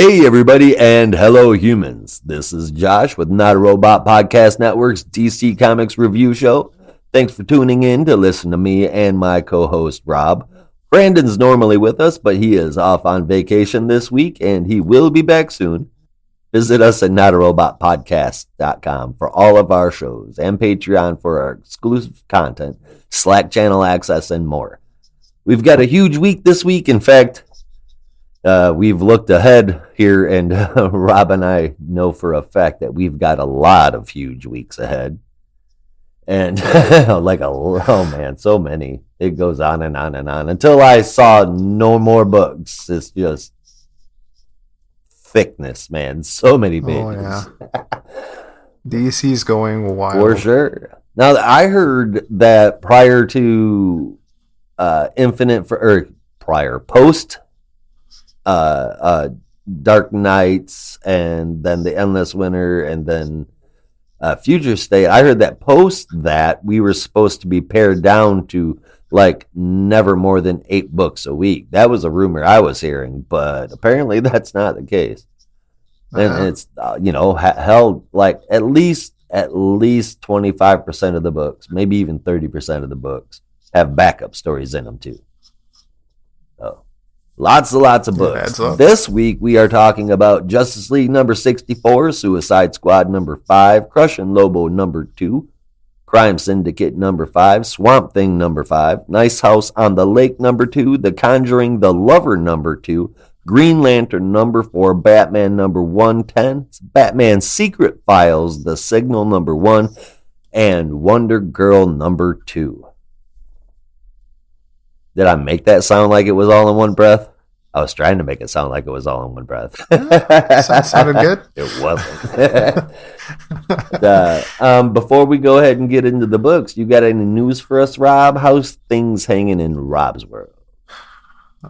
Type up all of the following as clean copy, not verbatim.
Hey, everybody, and hello, humans. This is Josh with Not a Robot Podcast Network's DC Comics Review Show. Thanks for tuning in to listen to me and my co-host, Rob. Brandon's normally with us, but he is off on vacation this week, and he will be back soon. Visit us at notarobotpodcast.com for all of our shows and Patreon for our exclusive content, Slack channel access, and more. We've got a huge week this week. In fact, we've looked ahead here, and Rob and I know for a fact that we've got a lot of huge weeks ahead. And oh man, so many. It goes on and on and on until I saw no more books. It's just thickness, man. So many pages. Oh, yeah. DC's going wild. For sure. Now, I heard that prior to post Dark Knights, and then the Endless Winter, and then Future State, I heard that post that we were supposed to be pared down to like never more than 8 books a week. That was a rumor I was hearing, but apparently that's not the case. And it's held like at least 25% of the books, maybe even 30% of the books have backup stories in them too. So lots of books. This week we are talking about Justice League number 64, Suicide Squad number 5, Crush and Lobo number 2, Crime Syndicate number 5, Swamp Thing number 5, Nice House on the Lake number 2, The Conjuring the Lover number 2, Green Lantern number 4, Batman number 110, Batman Secret Files, The Signal number 1, and Wonder Girl number 2. Did I make that sound like it was all in one breath? I was trying to make it sound like it was all in one breath. Sounded good. It wasn't. Before we go ahead and get into the books, you got any news for us, Rob? How's things hanging in Rob's world?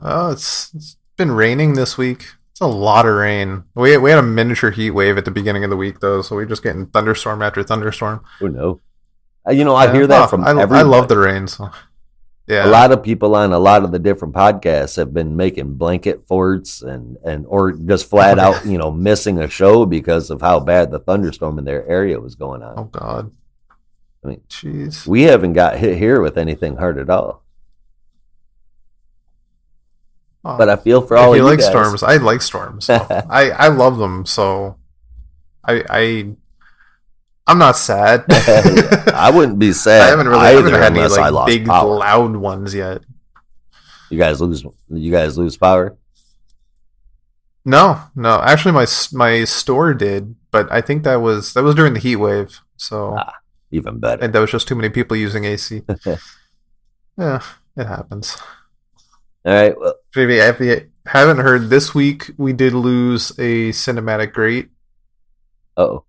It's been raining this week. It's a lot of rain. We had a miniature heat wave at the beginning of the week, though, so we're just getting thunderstorm after thunderstorm. Oh, no. I hear that from everybody. I love the rain, so... Yeah. A lot of people on a lot of the different podcasts have been making blanket forts and or just flat out, missing a show because of how bad the thunderstorm in their area was going on. Oh God. I mean, jeez. We haven't got hit here with anything hard at all. Oh, but I feel for all of you like guys. Storms. I like storms. So I love them, so I'm not sad. I wouldn't be sad. I haven't had any big loud ones yet. You guys lose power? No. Actually, my store did, but I think that was during the heat wave. So even better. And that was just too many people using AC. Yeah, it happens. All right. Well, if you haven't heard, this week we did lose a cinematic great. Uh-oh.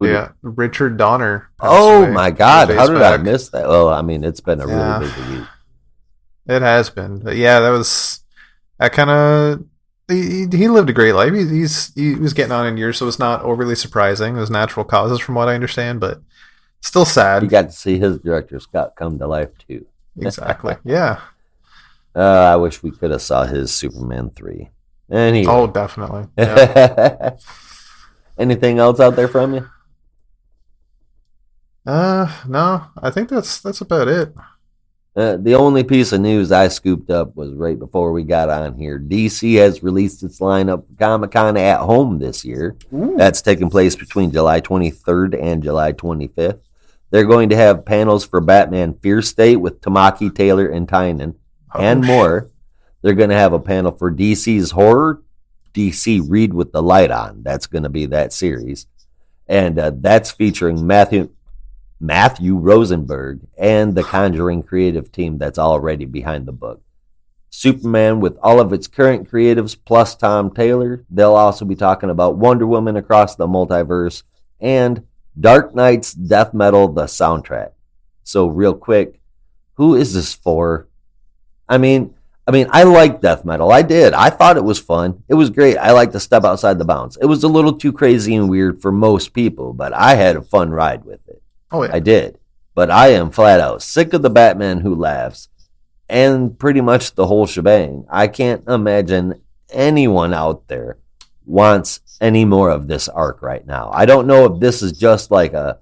Yeah, Richard Donner. Oh my God! How did I miss that? Well, I mean, it's been a really busy week. It has been, but yeah, that kind of. He lived a great life. He was getting on in years, so it's not overly surprising. It was natural causes, from what I understand, but still sad. You got to see his director Scott come to life too. Exactly. Yeah. I wish we could have saw his Superman 3. Anyway. Oh, definitely. Yeah. Anything else out there from you? No, I think that's about it. The only piece of news I scooped up was right before we got on here. DC has released its lineup for Comic-Con at Home this year. Ooh. That's taking place between July 23rd and July 25th. They're going to have panels for Batman Fear State with Tamaki, Taylor, and Tynan, and more. They're going to have a panel for DC's Horror, DC Read with the Light On. That's going to be that series. And that's featuring Matthew Rosenberg and the Conjuring creative team that's already behind the book. Superman with all of its current creatives plus Tom Taylor. They'll also be talking about Wonder Woman Across the Multiverse and Dark Knight's Death Metal, the soundtrack. So real quick, who is this for? I mean, I like death metal. I did. I thought it was fun. It was great. I like to step outside the bounds. It was a little too crazy and weird for most people, but I had a fun ride with it. Oh, yeah. I did. But I am flat out sick of the Batman who laughs and pretty much the whole shebang. I can't imagine anyone out there wants any more of this arc right now. I don't know if this is just like a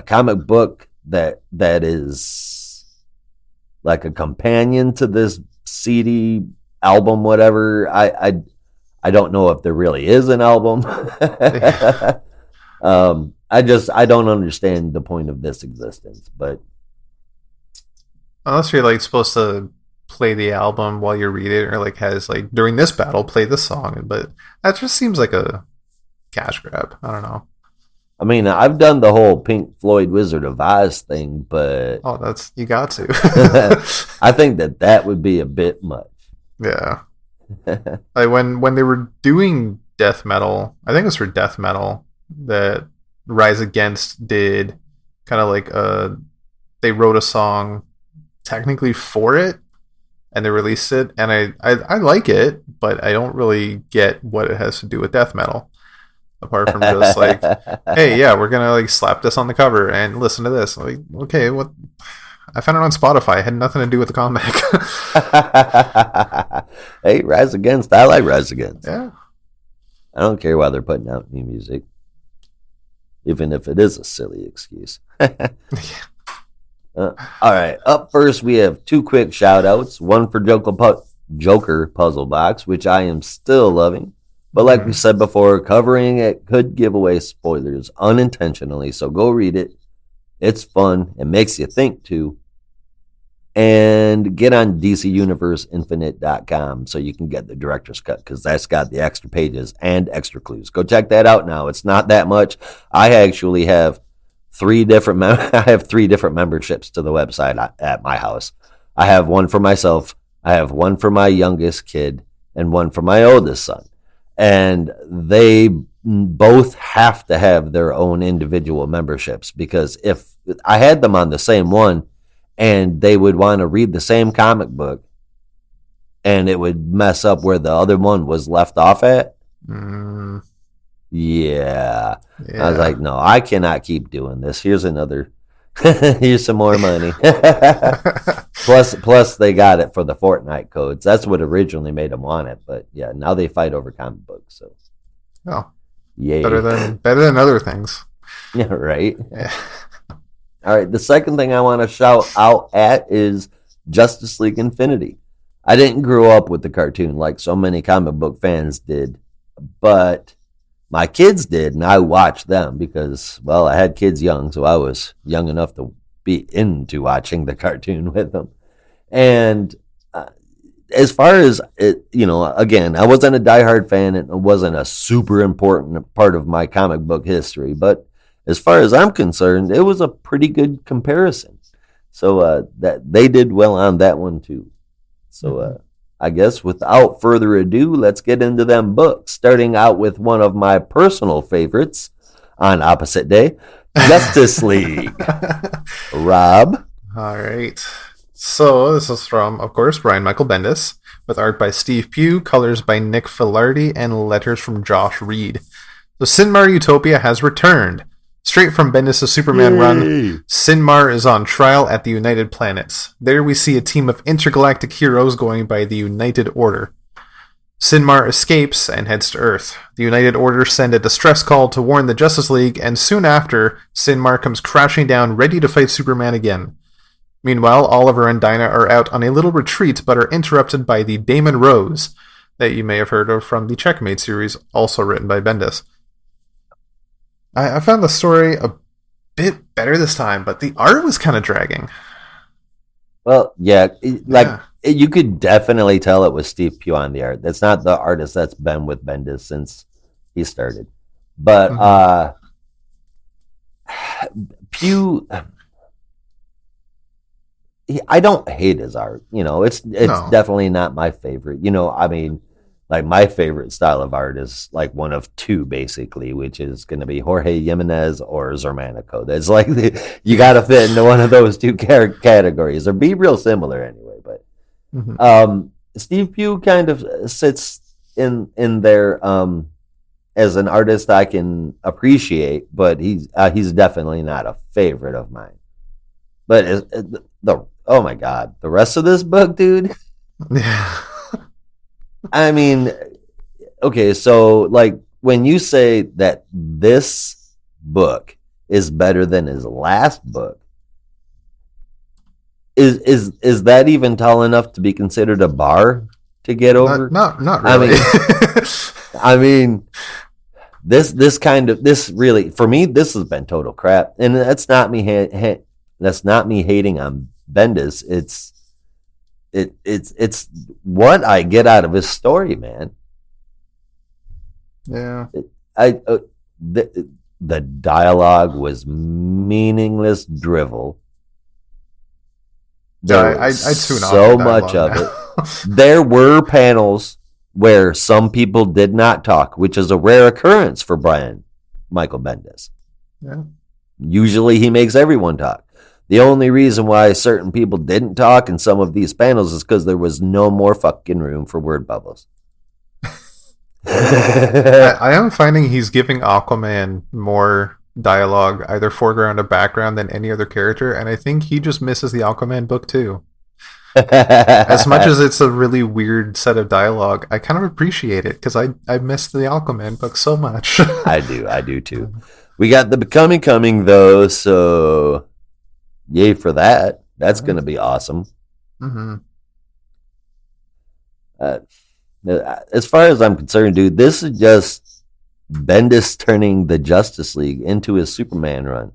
comic book that is like a companion to this CD album, whatever. I don't know if there really is an album. I don't understand the point of this existence, but unless you're like supposed to play the album while you read it, or like has like during this battle play this song, but that just seems like a cash grab. I don't know. I mean, I've done the whole Pink Floyd Wizard of Oz thing, but that's you got to. I think that would be a bit much. Yeah. Like when they were doing death metal, I think it was for death metal that Rise Against did kind of like they wrote a song technically for it and they released it, and I like it, but I don't really get what it has to do with death metal apart from just like, hey, yeah, we're gonna like slap this on the cover and listen to this. Like, okay, what? I found it on Spotify. It had nothing to do with the comic. Hey, Rise Against. I like Rise Against. Yeah. I don't care why they're putting out new music, even if it is a silly excuse. All right. Up first, we have two quick shout-outs. One for Joker Puzzle Box, which I am still loving. But like we said before, covering it could give away spoilers unintentionally, so go read it. It's fun. It makes you think, too. And get on DCUniverseInfinite.com so you can get the director's cut, because that's got the extra pages and extra clues. Go check that out now. It's not that much. I actually have three different memberships to the website at my house. I have one for myself, I have one for my youngest kid, and one for my oldest son. And they both have to have their own individual memberships, because if I had them on the same one and they would want to read the same comic book and it would mess up where the other one was left off at. Yeah. I was like, no, I cannot keep doing this. Here's some more money. Plus they got it for the Fortnite codes. That's what originally made them want it. But yeah, now they fight over comic books. So, yay. Better than other things. Yeah, right. Yeah. All right. The second thing I want to shout out at is Justice League Infinity. I didn't grow up with the cartoon like so many comic book fans did, but my kids did, and I watched them because, well, I had kids young, so I was young enough to be into watching the cartoon with them. And as far as it, again, I wasn't a diehard fan, and it wasn't a super important part of my comic book history, but as far as I'm concerned, it was a pretty good comparison. So that they did well on that one too. So I guess without further ado, let's get into them books, starting out with one of my personal favorites on opposite day, Justice League. Rob? All right. So this is from, of course, Brian Michael Bendis, with art by Steve Pugh, colors by Nick Filardi, and letters from Josh Reed. So Sinmar Utopia has returned. Straight from Bendis' Superman run, Sinmar is on trial at the United Planets. There we see a team of intergalactic heroes going by the United Order. Sinmar escapes and heads to Earth. The United Order send a distress call to warn the Justice League, and soon after, Sinmar comes crashing down ready to fight Superman again. Meanwhile, Oliver and Dinah are out on a little retreat but are interrupted by the Damon Rose, that you may have heard of from the Checkmate series, also written by Bendis. I found the story a bit better this time, but the art was kind of dragging. Well, you could definitely tell it was Steve Pugh on the art. That's not the artist that's been with Bendis since he started. But Pugh, I don't hate his art. It's definitely not my favorite. Like my favorite style of art is like one of two, basically, which is going to be Jorge Jimenez or Zermanico. That's like you got to fit into one of those two categories, or be real similar anyway. But Steve Pugh kind of sits in there as an artist I can appreciate, but he's definitely not a favorite of mine. But oh my god, the rest of this book, dude. Yeah. I mean, okay, so like when you say that this book is better than his last book, is that even tall enough to be considered a bar to get over? Not really. I mean, this kind of this really for me this has been total crap, and that's not me. That's not me hating on Bendis. It's what I get out of his story, man. Yeah, the dialogue was meaningless drivel. There I was tune off so the much of dialogue it. There were panels where some people did not talk, which is a rare occurrence for Brian Michael Bendis. Yeah. Usually he makes everyone talk. The only reason why certain people didn't talk in some of these panels is because there was no more fucking room for word bubbles. I am finding he's giving Aquaman more dialogue, either foreground or background, than any other character, and I think he just misses the Aquaman book too. As much as it's a really weird set of dialogue, I kind of appreciate it because I miss the Aquaman book so much. I do too. We got the Becoming coming though, so yay for that. That's going to be awesome. Mm-hmm. As far as I'm concerned, dude, this is just Bendis turning the Justice League into his Superman run,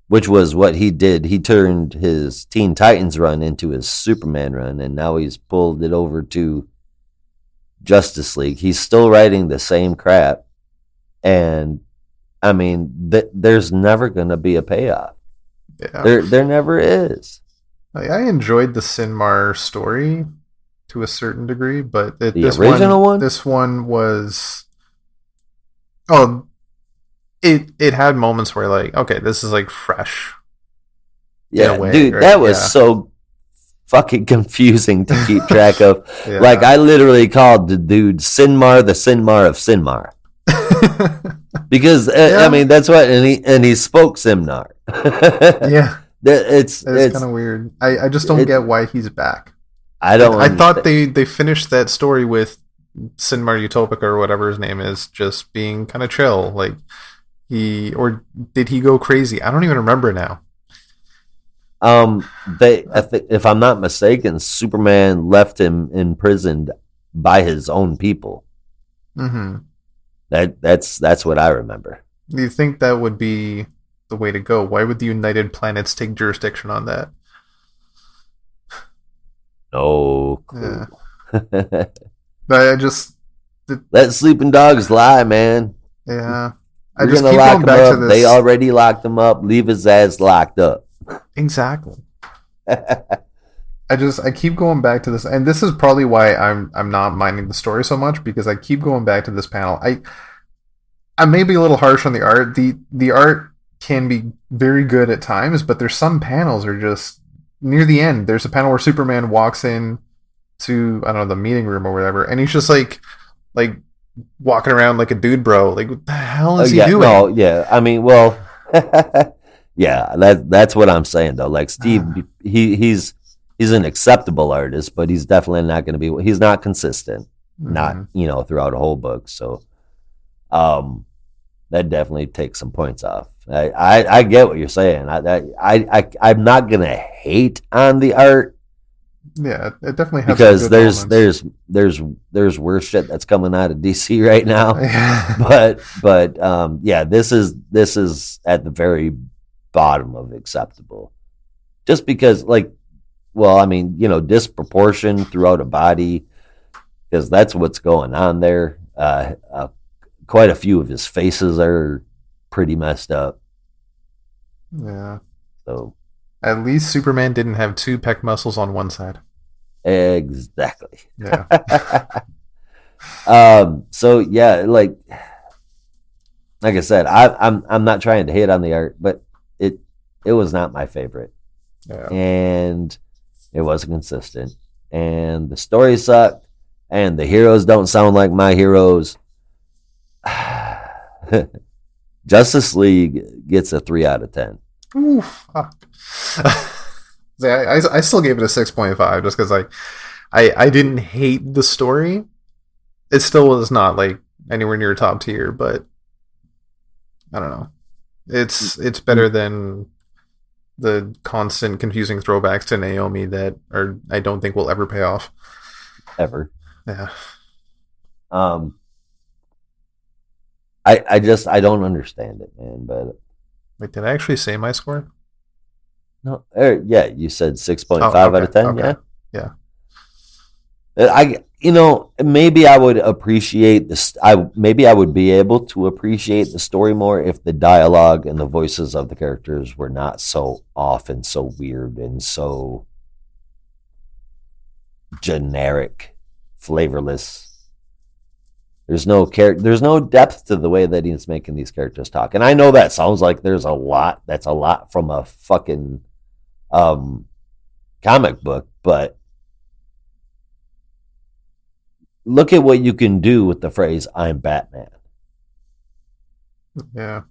which was what he did. He turned his Teen Titans run into his Superman run, and now he's pulled it over to Justice League. He's still writing the same crap, and I mean, there's never going to be a payoff. Yeah. There never is. I enjoyed the Sinmar story to a certain degree, but this original one? This one was... Oh, it had moments where, like, okay, this is, like, fresh. Yeah, way, dude, right? that was so fucking confusing to keep track of. Yeah. Like, I literally called the dude Sinmar, the Sinmar of Sinmar. Because, I mean, that's what... And he spoke Simnar. Yeah. It's kind of weird. I just don't get why he's back. I thought they finished that story with Sinmar Utopica or whatever his name is just being kind of chill. Like or did he go crazy? I don't even remember now. If I'm not mistaken, Superman left him imprisoned by his own people. Mm-hmm. That's what I remember. Do you think that would be the way to go? Why would the United Planets take jurisdiction on that? No clue. Yeah. But let sleeping dogs lie, man. Yeah. You're just keep going back to this. They already locked him up. Leave his ass locked up. Exactly. I keep going back to this, and this is probably why I'm not minding the story so much, because I keep going back to this panel. I may be a little harsh on the art. The art can be very good at times, but there's some panels are just near the end. There's a panel where Superman walks in to, I don't know, the meeting room or whatever, and he's just like walking around like a dude bro. Like, what the hell is he doing? No, yeah. I mean, well, yeah, that's what I'm saying though. Like Steve, he's an acceptable artist, but he's definitely not going to be. He's not consistent, not throughout a whole book. So, that definitely takes some points off. I get what you're saying. I'm not going to hate on the art. Yeah, it definitely has, because there's worse shit that's coming out of DC right now. but yeah, this is at the very bottom of acceptable. Just because, like, well, I mean, disproportion throughout a body, because that's what's going on there. Quite a few of his faces are pretty messed up. Yeah. So at least Superman didn't have two pec muscles on one side. Exactly. Yeah. So yeah, like I said, I'm not trying to hate on the art, but it was not my favorite. Yeah. And it wasn't consistent. And the story sucked. And the heroes don't sound like my heroes. Justice League gets a 3 out of 10. Ooh, fuck. I still gave it a 6.5 just because I didn't hate the story, it still was not like anywhere near top tier, but I don't know. It's better than the constant confusing throwbacks to Naomi that are I don't think will ever pay off. Ever. Yeah. Um, I don't understand it, man. But Wait, did I actually say my score? no, yeah, you said 6.5 Oh, out of 10. okay. Yeah, Yeah. maybe I would appreciate this. Maybe I would be able to appreciate the story more if the dialogue and the voices of the characters were not so off and so weird and so generic, flavorless. There's no there's no depth to the way that he's making these characters talk. And I know that sounds like there's a lot. That's a lot from a fucking um, comic book, but look at what you can do with the phrase "I'm Batman." Yeah.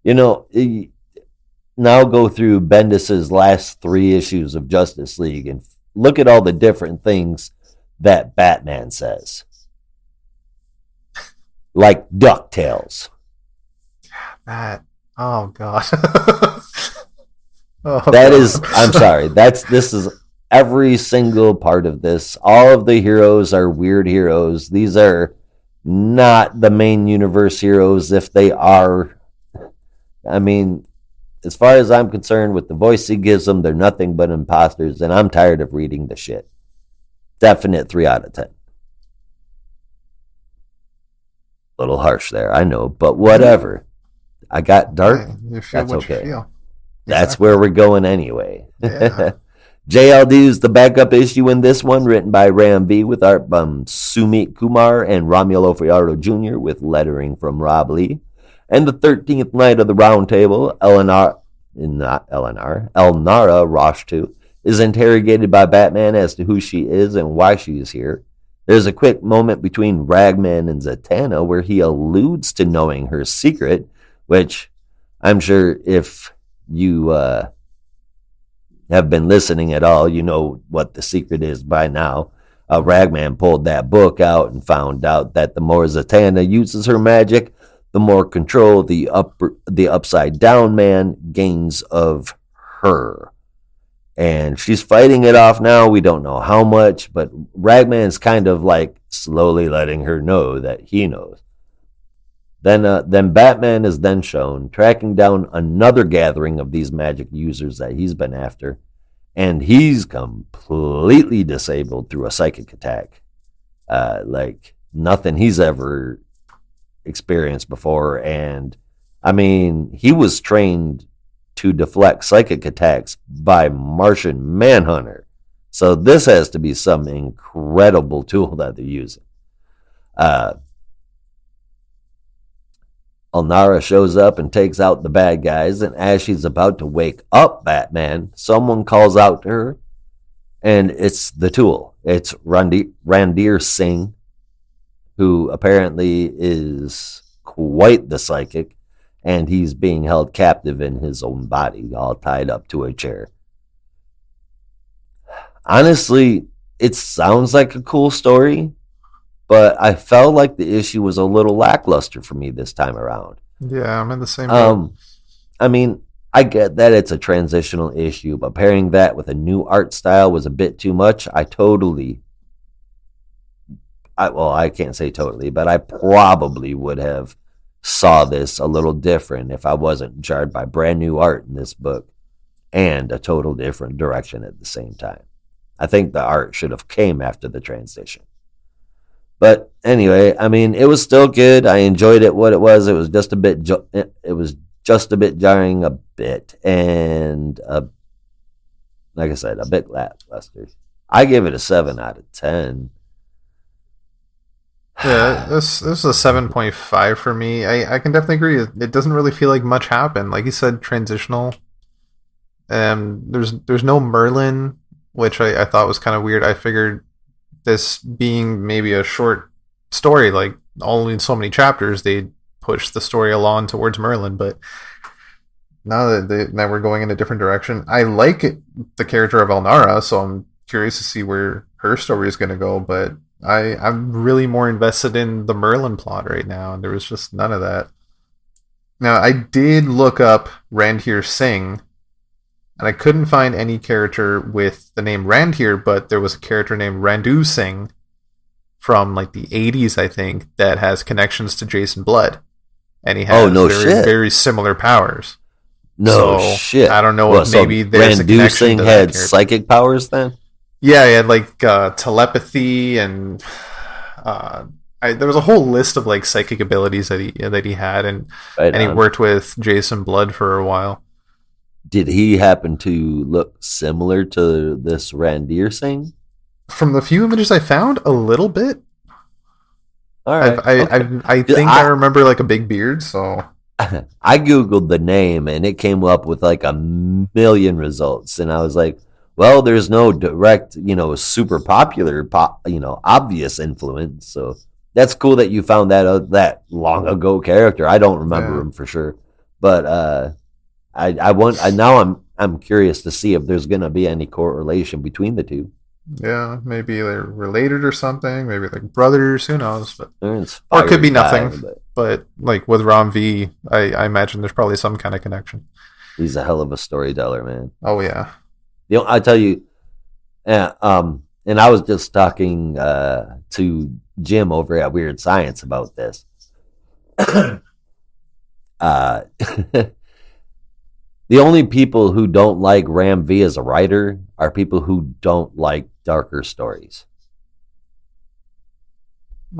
You know, now go through Bendis's last 3 issues of Justice League and look at all the different things that Batman says, like DuckTales. That. Oh god. That is, I'm sorry. This is every single part of this. All of the heroes are weird heroes. These are not the main universe heroes. If they are, I mean, as far as I'm concerned, with the voice he gives them, they're nothing but imposters, and I'm tired of reading the shit. Definite 3 out of 10. Little harsh there, I know, but whatever. I got dark. You feel That's what okay. you feel. That's Exactly. where we're going anyway. Yeah. JLD is the backup issue in this one, written by Ram V with art from Sumit Kumar and Romulo Fajardo Jr. with lettering from Rob Lee. And the 13th night of the Round Table, Elnara Roshtu is interrogated by Batman as to who she is and why she is here. There's a quick moment between Ragman and Zatanna where he alludes to knowing her secret, which I'm sure if you have been listening at all, you know what the secret is by now. Ragman pulled that book out and found out that the more Zatanna uses her magic, the more control the upside down man gains of her. And she's fighting it off now. We don't know how much, but Ragman's kind of like slowly letting her know that he knows. Then Batman is then shown tracking down another gathering of these magic users that he's been after, and he's completely disabled through a psychic attack, like nothing he's ever experienced before. And I mean, he was trained to deflect psychic attacks by Martian Manhunter, so this has to be some incredible tool that they're using. Elnara shows up and takes out the bad guys, and as she's about to wake up Batman, someone calls out to her, and it's the tool. It's Randir Singh, who apparently is quite the psychic, and he's being held captive in his own body, all tied up to a chair. Honestly, it sounds like a cool story, but I felt like the issue was a little lackluster for me this time around. Yeah, I'm in the same boat. I mean, I get that it's a transitional issue, but pairing that with a new art style was a bit too much. I can't say totally, but I probably would have saw this a little different if I wasn't jarred by brand new art in this book and a total different direction at the same time. I think the art should have came after the transition. But anyway, I mean, it was still good. I enjoyed it. What it was just a bit. It was just a bit jarring, a bit, and like I said, a bit lackluster. I give it a 7 out of 10. Yeah, this is a 7.5 for me. I can definitely agree. It doesn't really feel like much happened. Like you said, transitional. There's no Merlin, which I thought was kind of weird. I figured this being maybe a short story, like only in so many chapters, they'd push the story along towards Merlin. But now that we're going in a different direction, I like the character of Elnara, so I'm curious to see where her story is going to go. But I'm really more invested in the Merlin plot right now, and there was just none of that. Now, I did look up Randhir Singh, and I couldn't find any character with the name Randhir, but there was a character named Randu Singh from like the 80s, I think, that has connections to Jason Blood. And he has very similar powers. No shit. I don't know if maybe there's a connection Singh to had psychic powers then? Yeah, he had like telepathy and there was a whole list of like psychic abilities that he had, and he worked with Jason Blood for a while. Did he happen to look similar to this Randhir Singh? From the few images I found, a little bit. All right. I think I remember like a big beard, so I googled the name and it came up with like a million results, and I was like, well, there's no direct, super popular, obvious influence. So that's cool that you found that long ago character. I don't remember him for sure, but I'm curious to see if there's gonna be any correlation between the two. Yeah, maybe they're related or something. Maybe like brothers. Who knows? But or it could be nothing. But like with Ram V, I imagine there's probably some kind of connection. He's a hell of a storyteller, man. Oh yeah. I tell you, and I was just talking to Jim over at Weird Science about this. The only people who don't like Ram V as a writer are people who don't like darker stories.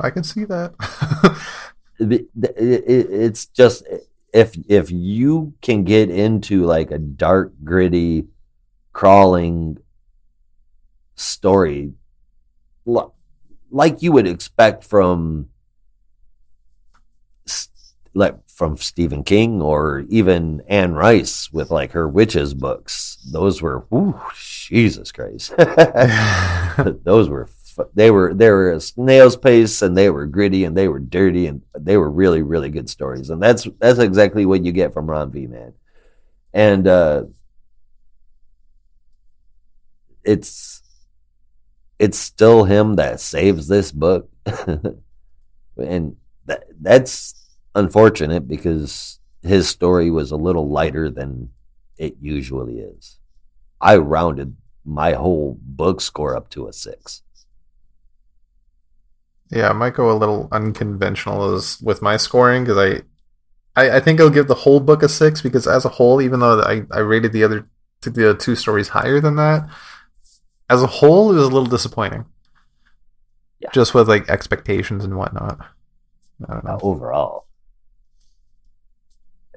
I can see that. It's just if you can get into like a dark, gritty, crawling story like you would expect from Stephen King or even Anne Rice with like her witches books. Those were Jesus Christ. Those were they were a snail's pace, and they were gritty and they were dirty and they were really, really good stories. And that's exactly what you get from Ron V, man. And it's still him that saves this book. And that's unfortunate because his story was a little lighter than it usually is. I rounded my whole book score up to a 6. Yeah, I might go a little unconventional with my scoring because I think I'll give the whole book a 6 because as a whole, even though I rated the two stories higher than that, as a whole, it was a little disappointing. Yeah. Just with like expectations and whatnot. I don't know. Overall.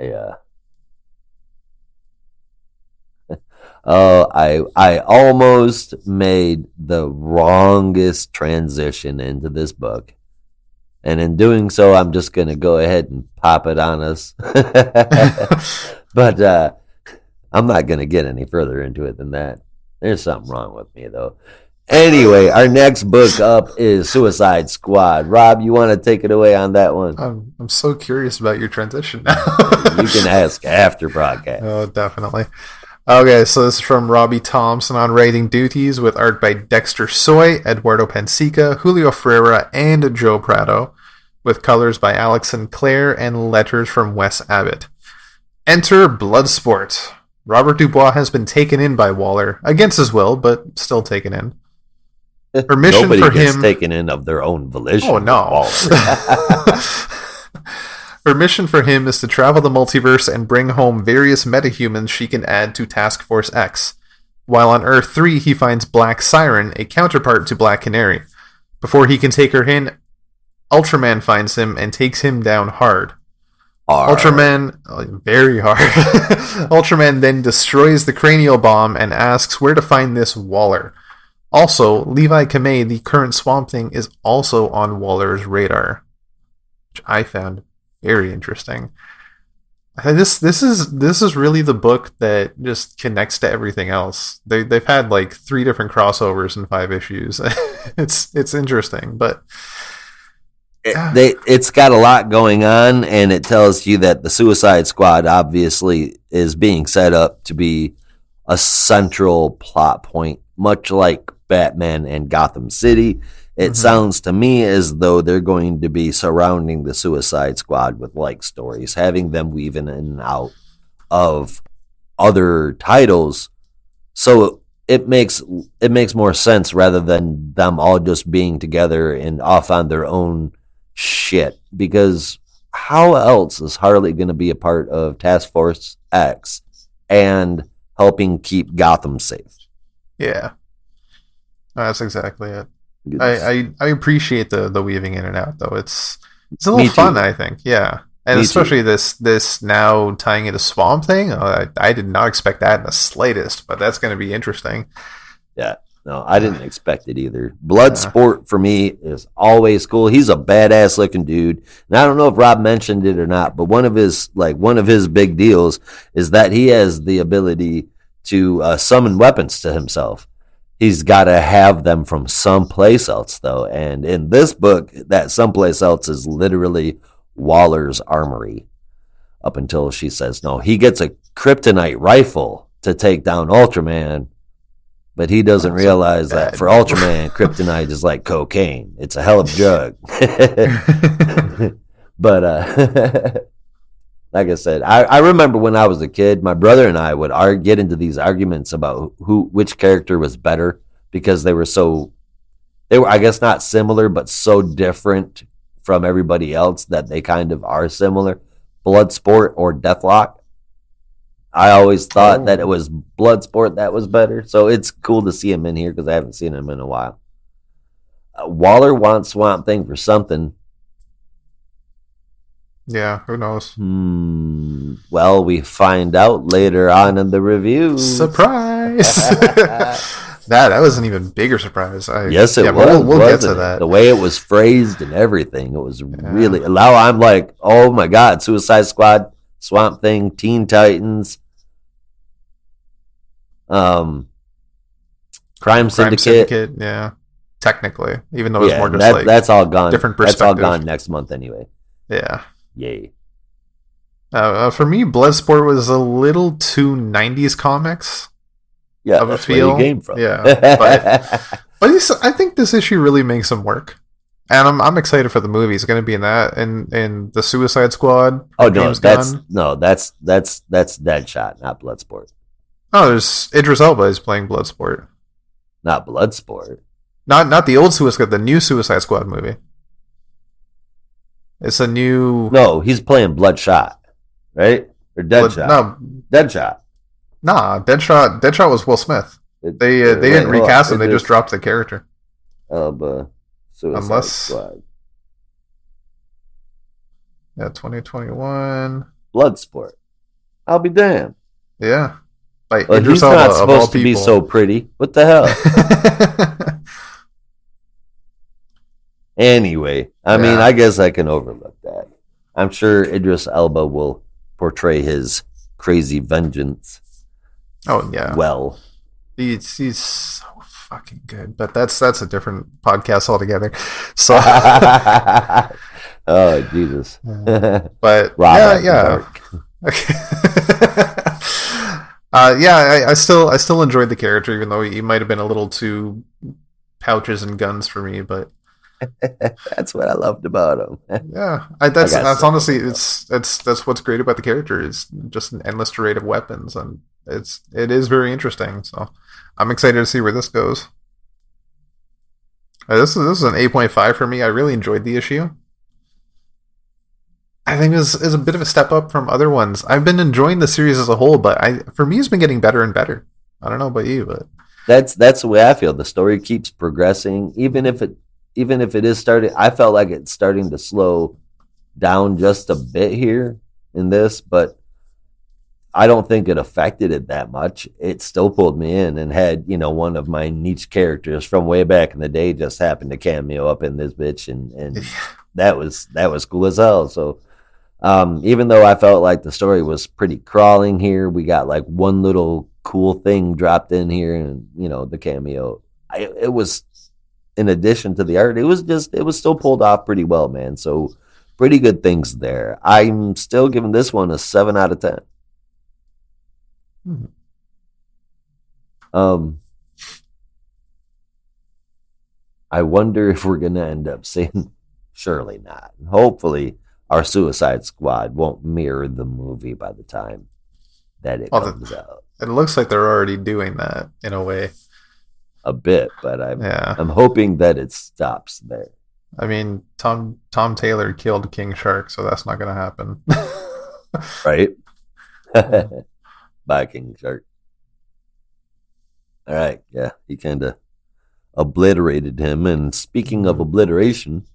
Yeah. I almost made the wrongest transition into this book. And in doing so, I'm just going to go ahead and pop it on us. But I'm not going to get any further into it than that. There's something wrong with me, though. Anyway, our next book up is Suicide Squad. Rob, you want to take it away on that one? I'm so curious about your transition now. You can ask after broadcast. Oh, definitely. Okay, so this is from Robbie Thompson on writing duties with art by Dexter Soy, Eduardo Pensica, Julio Ferreira, and Joe Prado, with colors by Alex Sinclair and letters from Wes Abbott. Enter Bloodsport. Robert Dubois has been taken in by Waller, against his will, but still taken in. Her mission Nobody for gets him taken in of their own volition. Oh no. Her mission for him is to travel the multiverse and bring home various metahumans she can add to Task Force X. While on Earth 3, he finds Black Siren, a counterpart to Black Canary. Before he can take her in, Ultraman finds him and takes him down hard. Ultraman, very hard. Ultraman then destroys the cranial bomb and asks where to find this Waller. Also, Levi Kamei, the current Swamp Thing, is also on Waller's radar, which I found very interesting. This is really the book that just connects to everything else. They've had like 3 different crossovers in 5 issues. It's interesting, but it's got a lot going on, and it tells you that the Suicide Squad obviously is being set up to be a central plot point, much like Batman and Gotham City. It sounds to me as though they're going to be surrounding the Suicide Squad with like stories, having them weave in and out of other titles. So it makes more sense rather than them all just being together and off on their own shit. Because how else is Harley going to be a part of Task Force X and helping keep Gotham safe? Yeah, that's exactly it. I appreciate the weaving in and out though. It's a little fun, I think. Yeah. And especially this now tying into Swamp Thing. I did not expect that in the slightest, but that's going to be interesting. Yeah, no, I didn't expect it either. Bloodsport for me is always cool. He's a badass looking dude, and I don't know if Rob mentioned it or not, but one of his big deals is that he has the ability to summon weapons to himself. He's got to have them from someplace else, though, and in this book, that someplace else is literally Waller's armory, up until she says no. He gets a kryptonite rifle to take down Ultraman, but he doesn't realize that for Ultraman, kryptonite is like cocaine. It's a hell of a drug. But like I said, I remember when I was a kid, my brother and I would get into these arguments about which character was better, because they were I guess not similar, but so different from everybody else that they kind of are similar. Bloodsport or Deathlock. I always thought that it was Bloodsport that was better, so it's cool to see him in here because I haven't seen him in a while. Waller wants Swamp Thing for something. Yeah, who knows? Well, we find out later on in the review. Surprise! That was an even bigger surprise. Yes, it was. We'll get to that. The way it was phrased and everything, it was really. Now I'm like, oh my god, Suicide Squad, Swamp Thing, Teen Titans, Crime Syndicate. Yeah, technically, even though it's more just that's all gone. Different perspective. That's all gone next month anyway. Yeah. Yay. For me, Bloodsport was a little too 90s comics. Yeah, of that's a feel. Where you came from. Yeah, but I think this issue really makes him work, and I'm excited for the movie. He's going to be in that and the Suicide Squad. Oh no, that's Deadshot, not Bloodsport. Oh, there's Idris Elba is playing Bloodsport, not Bloodsport. Not the old Suicide, the new Suicide Squad movie. It's a new. No, he's playing Bloodshot, right? Or Deadshot? Deadshot. Nah, Deadshot was Will Smith. They didn't recast him. They just dropped the character. Suicide Squad. Yeah, 2021. Bloodsport. I'll be damned. Yeah. He's not supposed to be so pretty. What the hell? Anyway, I mean, I guess I can overlook that. I'm sure Idris Elba will portray his crazy vengeance. Oh yeah. Well, he's so fucking good, but that's a different podcast altogether. So, oh Jesus. But yeah. I still enjoyed the character, even though he might have been a little too pouches and guns for me, but that's what I loved about him. Yeah, that's honestly that's what's great about the character, is just an endless array of weapons, and it is very interesting. So I'm excited to see where this goes. This is an 8.5 for me. I really enjoyed the issue. I think this is a bit of a step up from other ones. I've been enjoying the series as a whole, but for me, it's been getting better and better. I don't know about you, but that's the way I feel. The story keeps progressing, even if it is starting. I felt like it's starting to slow down just a bit here in this, but I don't think it affected it that much. It still pulled me in, and had, one of my niche characters from way back in the day just happened to cameo up in this bitch, and that was cool as hell. So even though I felt like the story was pretty crawling here, we got like one little cool thing dropped in here, and the cameo. It was, in addition to the art, it was still pulled off pretty well, man. So pretty good things there. I'm still giving this one a 7 out of 10. I wonder if we're going to end up seeing. Surely not. Hopefully, our Suicide Squad won't mirror the movie by the time that it comes out. It looks like they're already doing that in a way. A bit, but I'm hoping that it stops there. I mean, Tom Taylor killed King Shark, so that's not going to happen. Right? Bye, King Shark. All right, yeah, he kind of obliterated him. And speaking of obliteration,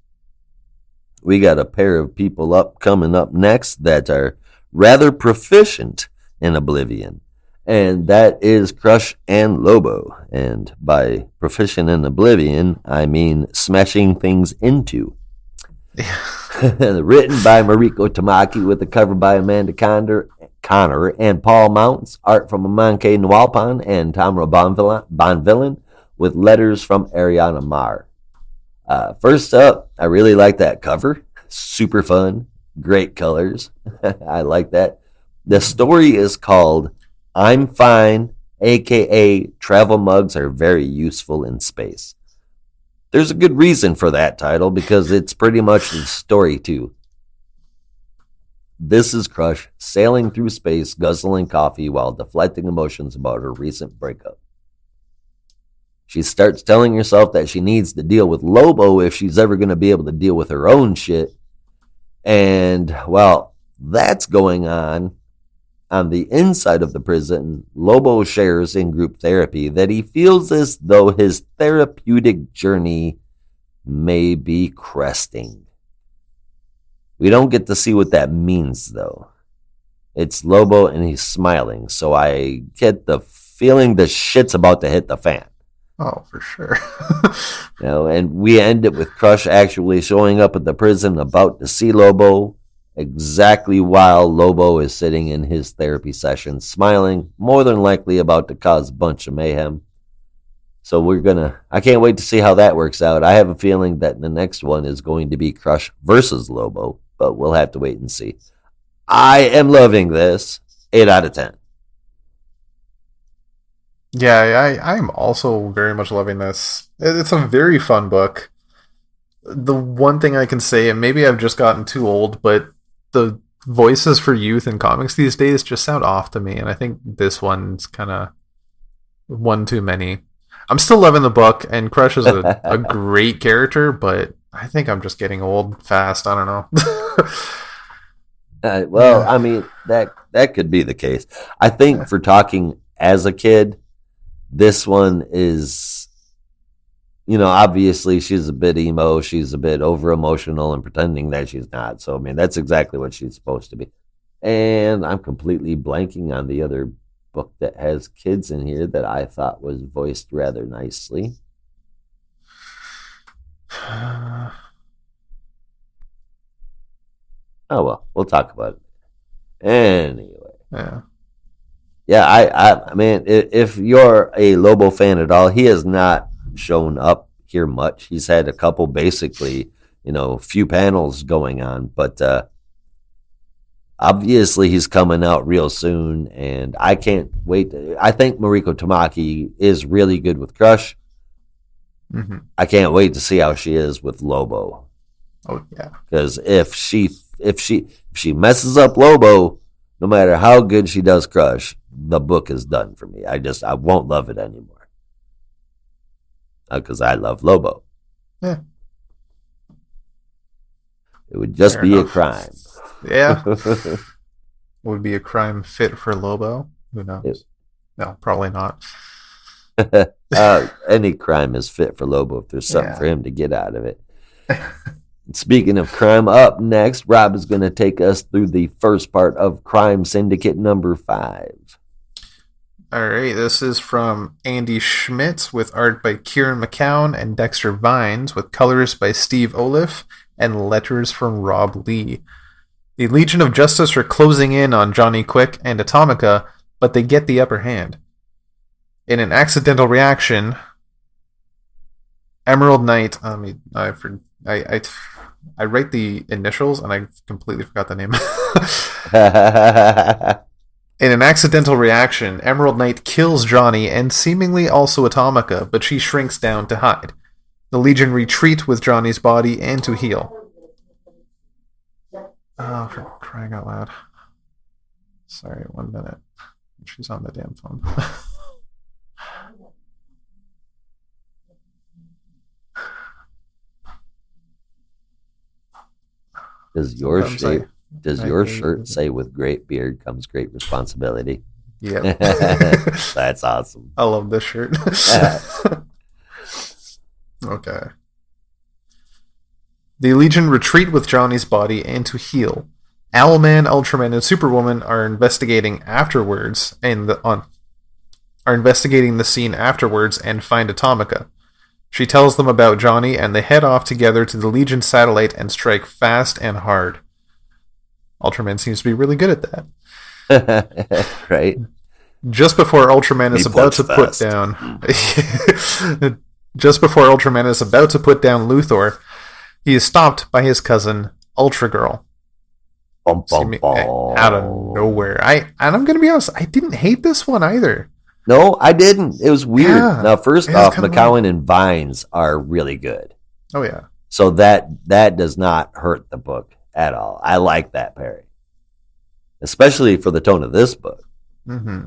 we got a pair of people coming up next that are rather proficient in Oblivion. And that is Crush and Lobo. And by proficient in Oblivion, I mean smashing things into. Written by Mariko Tamaki with a cover by Amanda Connor and Paul Mounts. Art from Amanke Nwalpan and Tamara Bonvillain with letters from Ariana Marr. First up, I really like that cover. Super fun. Great colors. I like that. The story is called I'm Fine, a.k.a. travel mugs are very useful in space. There's a good reason for that title because it's pretty much the story too. This is Crush sailing through space, guzzling coffee while deflecting emotions about her recent breakup. She starts telling herself that she needs to deal with Lobo if she's ever going to be able to deal with her own shit. And while that's going on the inside of the prison, Lobo shares in group therapy that he feels as though his therapeutic journey may be cresting. We don't get to see what that means, though. It's Lobo and he's smiling, so I get the feeling the shit's about to hit the fan. Oh, for sure. And we end it with Crush actually showing up at the prison about to see Lobo, exactly while Lobo is sitting in his therapy session, smiling, more than likely about to cause a bunch of mayhem. So I can't wait to see how that works out. I have a feeling that the next one is going to be Crush versus Lobo, but we'll have to wait and see. I am loving this. 8 out of 10. Yeah, I'm also very much loving this. It's a very fun book. The one thing I can say, and maybe I've just gotten too old, but the voices for youth in comics these days just sound off to me, and I think this one's kind of one too many. I'm still loving the book, and Crush is a great character, but I think I'm just getting old fast. I don't know. Well, I mean, that could be the case. I think for talking as a kid, this one is, obviously she's a bit emo, she's a bit over emotional and pretending that she's not. So, I mean, that's exactly what she's supposed to be. And I'm completely blanking on the other book that has kids in here that I thought was voiced rather nicely. Oh, well, we'll talk about it. Anyway. Yeah, I mean, if you're a Lobo fan at all, he has not shown up here much. He's had a couple, basically, few panels going on, but obviously he's coming out real soon, and I can't wait. I think Mariko Tamaki is really good with Crush. Mm-hmm. I can't wait to see how she is with Lobo. Oh yeah, because if she messes up Lobo, no matter how good she does Crush, the book is done for me. I won't love it anymore. Because I love Lobo. Yeah. It would just Fair be enough. A crime. Yeah. Would be a crime fit for Lobo? Who knows? No, probably not. Any crime is fit for Lobo if there's something for him to get out of it. Speaking of crime, up next, Rob is going to take us through the first part of Crime Syndicate number 5. All right, this is from Andy Schmidt with art by Kieran McCown and Dexter Vines with colors by Steve Oliff and letters from Rob Lee. The Legion of Justice are closing in on Johnny Quick and Atomica, but they get the upper hand. In an accidental reaction, Emerald Knight... I write the initials and I completely forgot the name. In an accidental reaction, Emerald Knight kills Johnny and seemingly also Atomica, but she shrinks down to hide. The Legion retreat with Johnny's body and to heal. Oh, for crying out loud. Sorry, 1 minute. She's on the damn phone. Does your shirt say with great beard comes great responsibility? Yeah. That's awesome. I love this shirt. Okay. The Legion retreat with Johnny's body and to heal. Owlman, Ultraman, and Superwoman are investigating afterwards are investigating the scene afterwards and find Atomica. She tells them about Johnny, and they head off together to the Legion satellite and strike fast and hard. Ultraman seems to be really good at that. Right? Just before Ultraman is about to put down... Just before Ultraman is about to put down Luthor, he is stopped by his cousin, Ultra Girl. Out of nowhere. I'm going to be honest, I didn't hate this one either. No, I didn't. It was weird. Yeah, now, first off, McCowan and Vines are really good. Oh, yeah. So that does not hurt the book at all. I like that pairing. Especially for the tone of this book. Mm-hmm.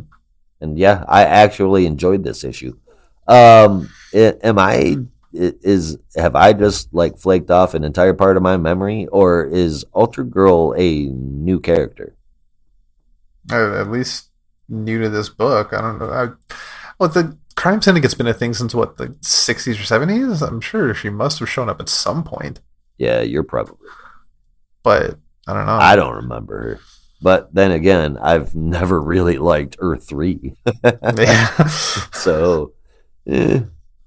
And yeah, I actually enjoyed this issue. Have I just like flaked off an entire part of my memory, or is Ultra Girl a new character? At least new to this book. I don't know. The Crime Syndicate's been a thing since what, the 60s or 70s? I'm sure she must have shown up at some point. Yeah, you're probably. But I don't know. I don't remember her. But then again, I've never really liked Earth 3. Yeah. So,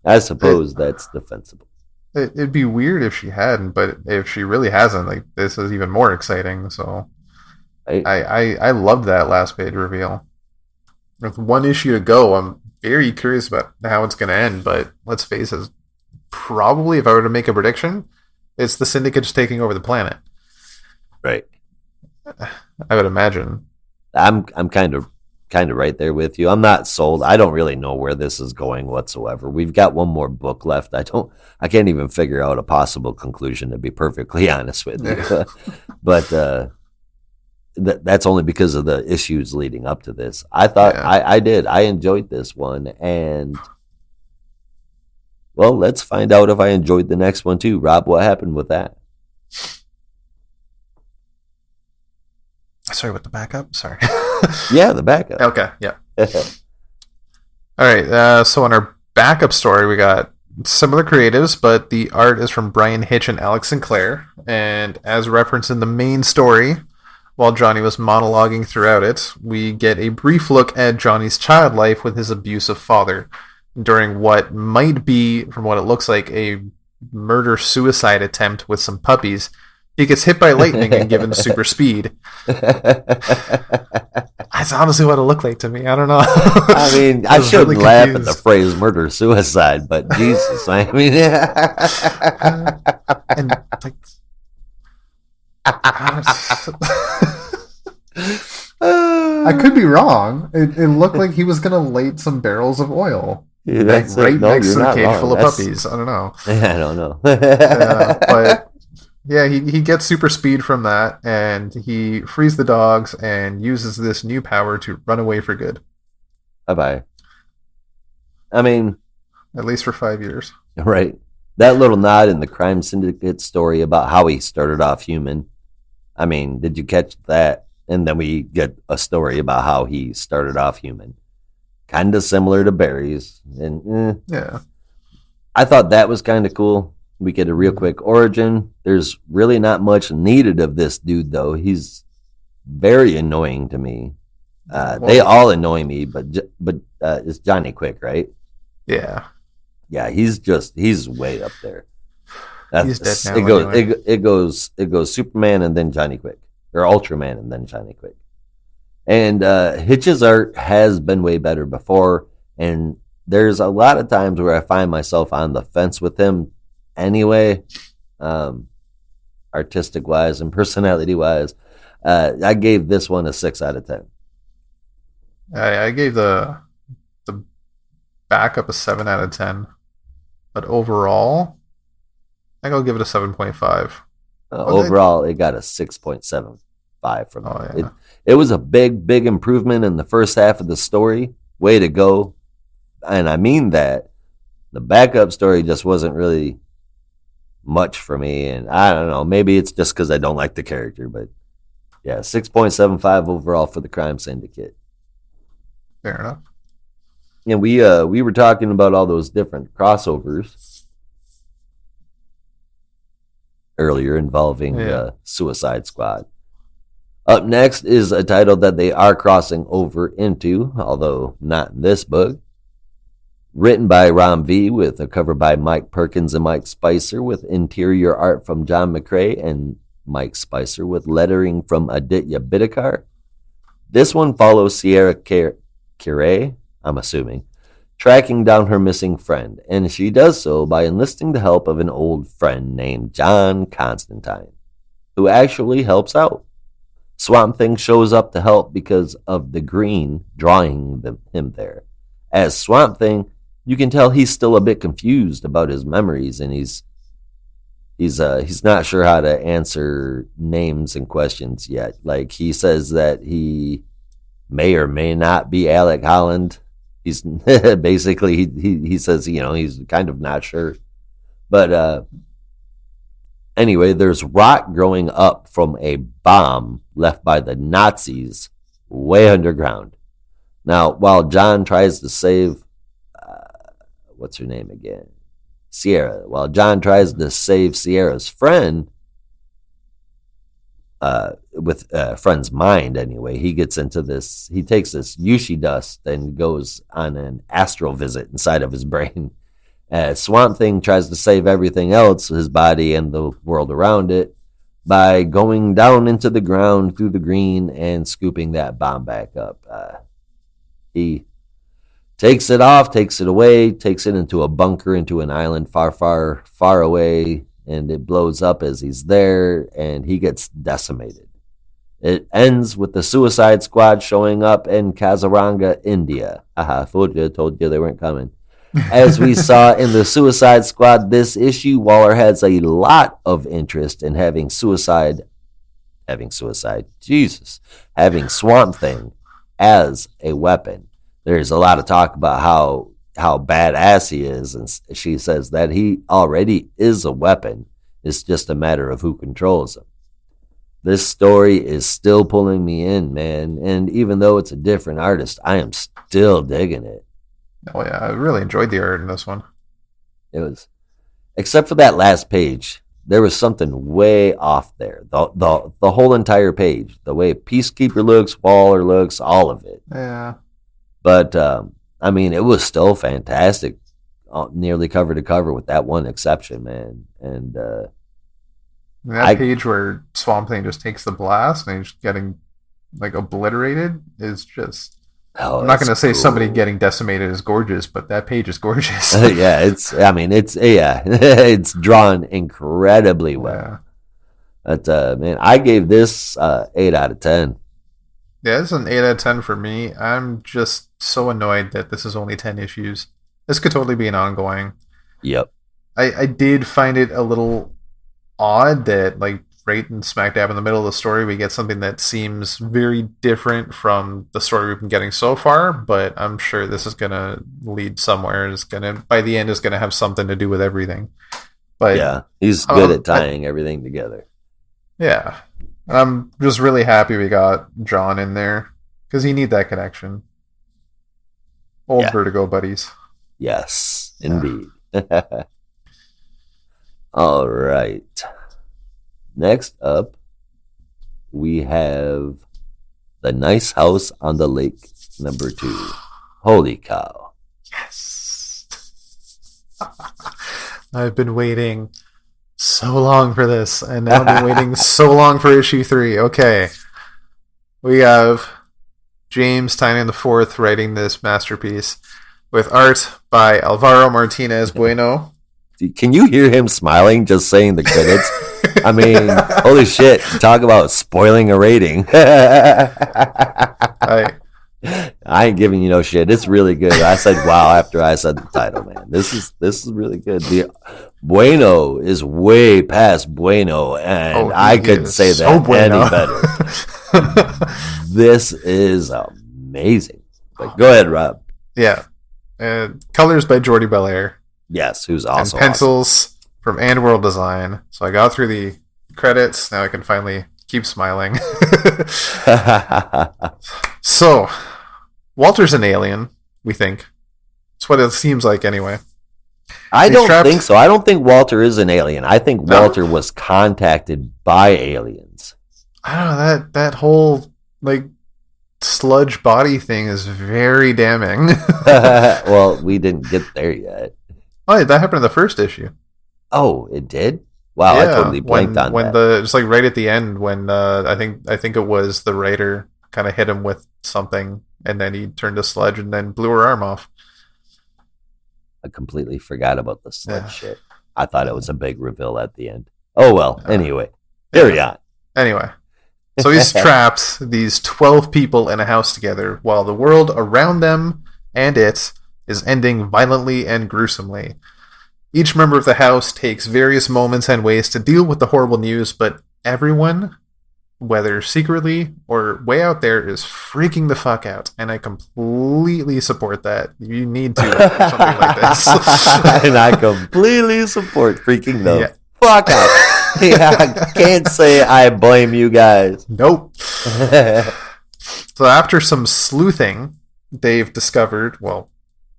I suppose that's defensible. It'd be weird if she hadn't, but if she really hasn't, like, this is even more exciting. So, I loved that last page reveal. With one issue to go, I'm very curious about how it's going to end. But let's face it, probably if I were to make a prediction, it's the Syndicate just taking over the planet. Right. I would imagine. I'm kind of right there with you. I'm not sold. I don't really know where this is going whatsoever. We've got one more book left. I can't even figure out a possible conclusion, to be perfectly honest with you. But that's only because of the issues leading up to this. I thought I enjoyed this one, and well, let's find out if I enjoyed the next one too. Rob, what happened with that? Sorry, with the backup? Sorry. Yeah, the backup. Okay, yeah. All right, so on our backup story, we got similar creatives, but the art is from Brian Hitch and Alex Sinclair. And as referenced in the main story, while Johnny was monologuing throughout it, we get a brief look at Johnny's child life with his abusive father during what might be, from what it looks like, a murder-suicide attempt with some puppies. He gets hit by lightning and given super speed. That's honestly what it looked like to me. I don't know. I mean, I shouldn't really laugh at the phrase murder-suicide, but Jesus, I mean... and, like, I could be wrong. It looked like he was going to light some barrels of oil. Yeah, that's right next to the cage full of puppies. I don't know. I don't know. But... yeah, he gets super speed from that, and he frees the dogs and uses this new power to run away for good. Bye-bye. I mean... at least for 5 years. Right. That little nod in the Crime Syndicate story about how he started off human. I mean, did you catch that? And then we get a story about how he started off human. Kind of similar to Barry's. And yeah. I thought that was kind of cool. We get a real quick origin. There's really not much needed of this dude, though. He's very annoying to me. They all annoy me, but it's Johnny Quick, right? Yeah. Yeah, he's way up there. He's dead now. It goes Superman and then Johnny Quick, or Ultraman and then Johnny Quick. And Hitch's art has been way better before, and there's a lot of times where I find myself on the fence with him. Anyway, artistic wise and personality wise, I gave this one a 6 out of 10. I gave the backup a 7 out of 10, but overall, think I'll give it a 7.5. Overall, it got a 6.75 from Oh, me. yeah. It was a big improvement in the first half of the story. Way to go. And I mean that. The backup story just wasn't really much for me. And I don't know. Maybe it's just because I don't like the character. But yeah, 6.75 overall for the Crime Syndicate. Fair enough. And we were talking about all those different crossovers earlier involving Suicide Squad. Up next is a title that they are crossing over into, although not in this book. Written by Ram V with a cover by Mike Perkins and Mike Spicer with interior art from John McCrae and Mike Spicer with lettering from Aditya Bidikar. This one follows Sierra Curie, I'm assuming, tracking down her missing friend, and she does so by enlisting the help of an old friend named John Constantine, who actually helps out. Swamp Thing shows up to help because of the green drawing him there. As Swamp Thing, you can tell he's still a bit confused about his memories, and he's not sure how to answer names and questions yet. Like, he says that he may or may not be Alec Holland. He's basically he says, he's kind of not sure. But anyway, there's rock growing up from a bomb left by the Nazis way underground. Now, while John tries to save what's her name again? Sierra. While John tries to save Sierra's friend, with a friend's mind anyway, he gets into this. He takes this Yushi dust and goes on an astral visit inside of his brain. Swamp Thing tries to save everything else, his body and the world around it, by going down into the ground through the green and scooping that bomb back up. He takes it off, takes it away, takes it into a bunker, into an island far away, and it blows up as he's there, and he gets decimated. It ends with the Suicide Squad showing up in Kaziranga, India. Haha, fooled you, told you they weren't coming. As we saw in the Suicide Squad, this issue, Waller has a lot of interest in having Swamp Thing as a weapon. There's a lot of talk about how badass he is, and she says that he already is a weapon. It's just a matter of who controls him. This story is still pulling me in, man, and even though it's a different artist, I am still digging it. Oh yeah, I really enjoyed the art in this one. It was, except for that last page, there was something way off there. The whole entire page, the way Peacekeeper looks, Waller looks, all of it. Yeah. But, I mean, it was still fantastic, nearly cover to cover with that one exception, man. And that page where Swamp Thing just takes the blast and he's getting, like, obliterated is just... I'm not going to say somebody getting decimated is gorgeous, but that page is gorgeous. Yeah, it's drawn incredibly well. Yeah. But, man, I gave this 8 out of 10. Yeah, it's an 8 out of 10 for me. I'm just so annoyed that this is only 10 issues. This could totally be an ongoing. Yep. I did find it a little odd that, like, right in smack dab in the middle of the story, we get something that seems very different from the story we've been getting so far, but I'm sure this is going to lead somewhere. It's going to, by the end, is going to have something to do with everything. But yeah, he's good at tying everything together. Yeah. I'm just really happy we got John in there because he need that connection. Old Vertigo buddies. Yes, indeed. All right. Next up, we have The Nice House on the Lake, number 2. Holy cow. Yes. I've been waiting so long for this, and now I've been waiting so long for issue 3. Okay. We have James Tynion IV writing this masterpiece with art by Alvaro Martinez Bueno. Can you hear him smiling just saying the credits? I mean, holy shit. Talk about spoiling a rating. I ain't giving you no shit. It's really good. I said wow after I said the title, man. This is really good. The Bueno is way past Bueno, and I couldn't say so that bueno. any better. This is amazing. But go ahead, Rob. Yeah. Colors by Jordi Belair. Yes, who's also and pencils from And World Design. So I got through the credits. Now I can finally keep smiling. awesome. So, Walter's an alien, we think. That's what it seems like anyway. I He's don't trapped- think so. I don't think Walter is an alien. I think No? Walter was contacted by aliens. I don't know, that whole like sludge body thing is very damning. Well, we didn't get there yet. Oh, yeah, that happened in the first issue. Oh, it did? Wow, I totally blanked on when that. just like right at the end when I think it was the writer kind of hit him with something and then he turned to sludge and then blew her arm off. I completely forgot about the sludge Yeah. shit. I thought it was a big reveal at the end. Oh, well, anyway. Carry on. Anyway, so he's trapped these 12 people in a house together while the world around them and it is ending violently and gruesomely. Each member of the house takes various moments and ways to deal with the horrible news, but everyone, whether secretly or way out there, is freaking the fuck out. And I completely support that. You need to do something like this. And I completely support freaking the Yeah. fuck out. Yeah, I can't say I blame you guys. Nope. So after some sleuthing, they've discovered, well,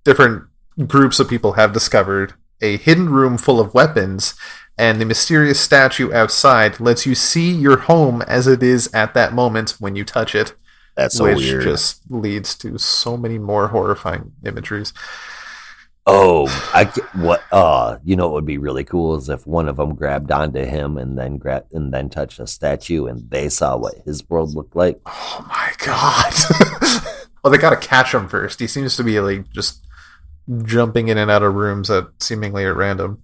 different groups of people have discovered a hidden room full of weapons, and the mysterious statue outside lets you see your home as it is at that moment when you touch it, That's so which weird. just leads to so many more horrifying imageries. Oh, what? You know what would be really cool is if one of them grabbed onto him and then touched a statue, and they saw what his world looked like. Oh my god. Well, they gotta catch him first. He seems to be like just jumping in and out of rooms seemingly at random.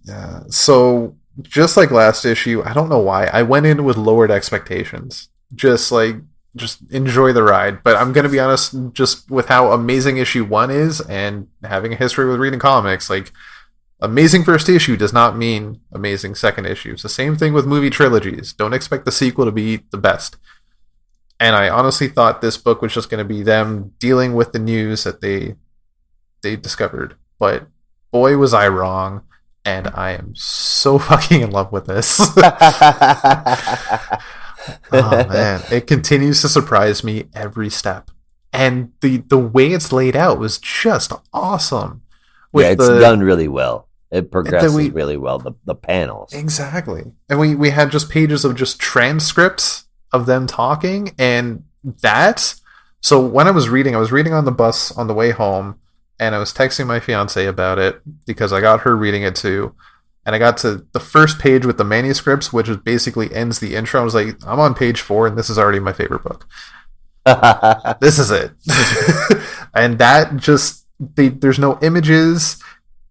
Yeah. So just like last issue, I don't know why I went in with lowered expectations. Just enjoy the ride. But I'm gonna be honest, just with how amazing issue 1 is, and having a history with reading comics, like amazing first issue does not mean amazing second issue. It's the same thing with movie trilogies. Don't expect the sequel to be the best. And I honestly thought this book was just going to be them dealing with the news that they discovered. But boy, was I wrong. And I am so fucking in love with this. Oh, man. It continues to surprise me every step. And the way it's laid out was just awesome. Yeah, it's done really well. It progresses we- really well. The panels. Exactly. And we had just pages of just transcripts of them talking, and that. So when I was reading on the bus on the way home, and I was texting my fiance about it because I got her reading it too. And I got to the first page with the manuscripts, which basically ends the intro. I was like, I'm on page 4, and this is already my favorite book. This is it. And that just, there's no images,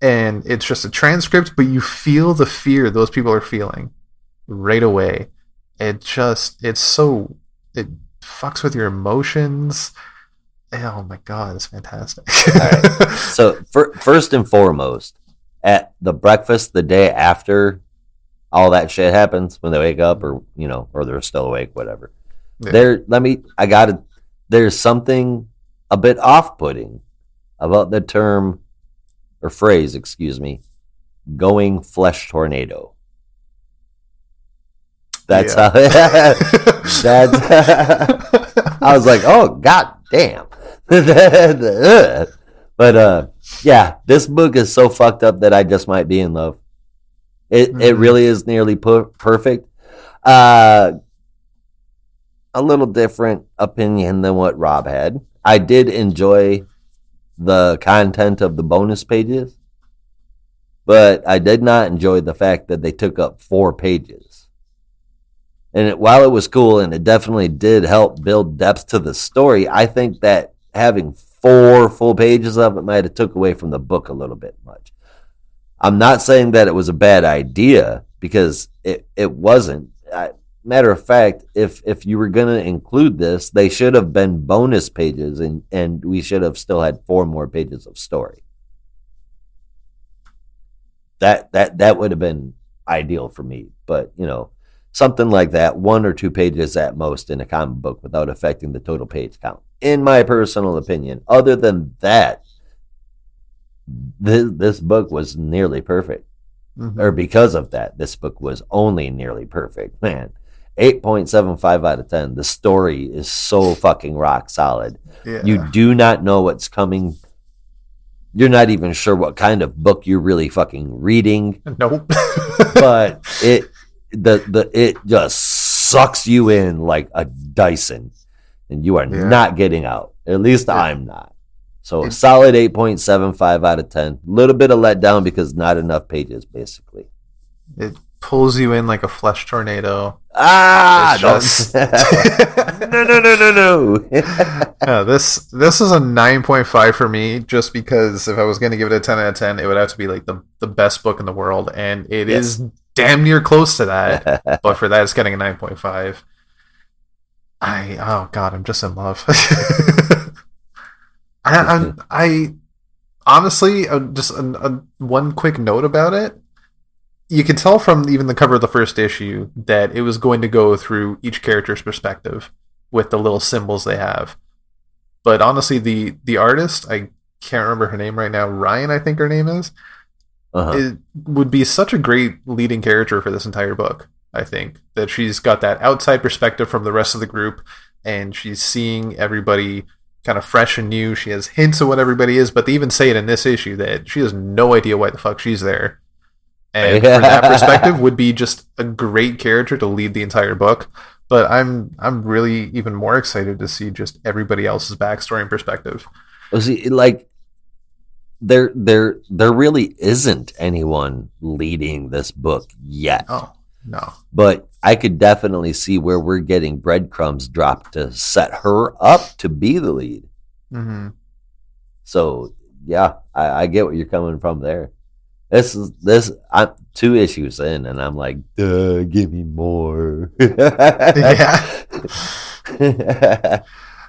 and it's just a transcript, but you feel the fear those people are feeling right away. It fucks with your emotions. Oh my god, it's fantastic. All right. So first and foremost, at the breakfast the day after all that shit happens, when they wake up, or they're still awake, whatever. Yeah. There's something a bit off-putting about the term or phrase, going flesh tornado. That's how. That's. I was like, oh god damn. But yeah, this book is so fucked up that I just might be in love. It really is nearly perfect. A little different opinion than what Rob had. I did enjoy the content of the bonus pages, but I did not enjoy the fact that they took up 4 pages. And while it was cool and it definitely did help build depth to the story, I think that having 4 full pages of it might have took away from the book a little bit much. I'm not saying that it was a bad idea, because it wasn't. matter of fact, if you were gonna include this, they should have been bonus pages, and we should have still had 4 more pages of story. That would have been ideal for me. But something like that, 1 or 2 pages at most in a comic book without affecting the total page count, in my personal opinion. Other than that, this book was nearly perfect. Or because of that, this book was only nearly perfect. Man, 8.75 out of 10. The story is so fucking rock solid. Yeah. You do not know what's coming. You're not even sure what kind of book you're really fucking reading. Nope. But it just sucks you in like a Dyson, and you are not getting out. At least I'm not. So solid 8.75 out of 10. A little bit of letdown because not enough pages, basically. It pulls you in like a flesh tornado. No. This is a 9.5 for me, just because if I was going to give it a 10 out of 10, it would have to be like the best book in the world, and it is damn near close to that. But for that, it's getting a 9.5. Oh god, I'm just in love. I honestly, just one quick note about it. You can tell from even the cover of the first issue that it was going to go through each character's perspective with the little symbols they have. But honestly, the artist, I can't remember her name right now, Ryan, I think her name is, it would be such a great leading character for this entire book. I think that she's got that outside perspective from the rest of the group, and she's seeing everybody kind of fresh and new. She has hints of what everybody is, but they even say it in this issue that she has no idea why the fuck she's there. And from that perspective, would be just a great character to lead the entire book. But I'm really even more excited to see just everybody else's backstory and perspective. Well, see, like there really isn't anyone leading this book yet. Oh, no. But I could definitely see where we're getting breadcrumbs dropped to set her up to be the lead. Mm-hmm. So yeah, I get what you're coming from there. I'm 2 issues in, and I'm like, duh, give me more. Yeah.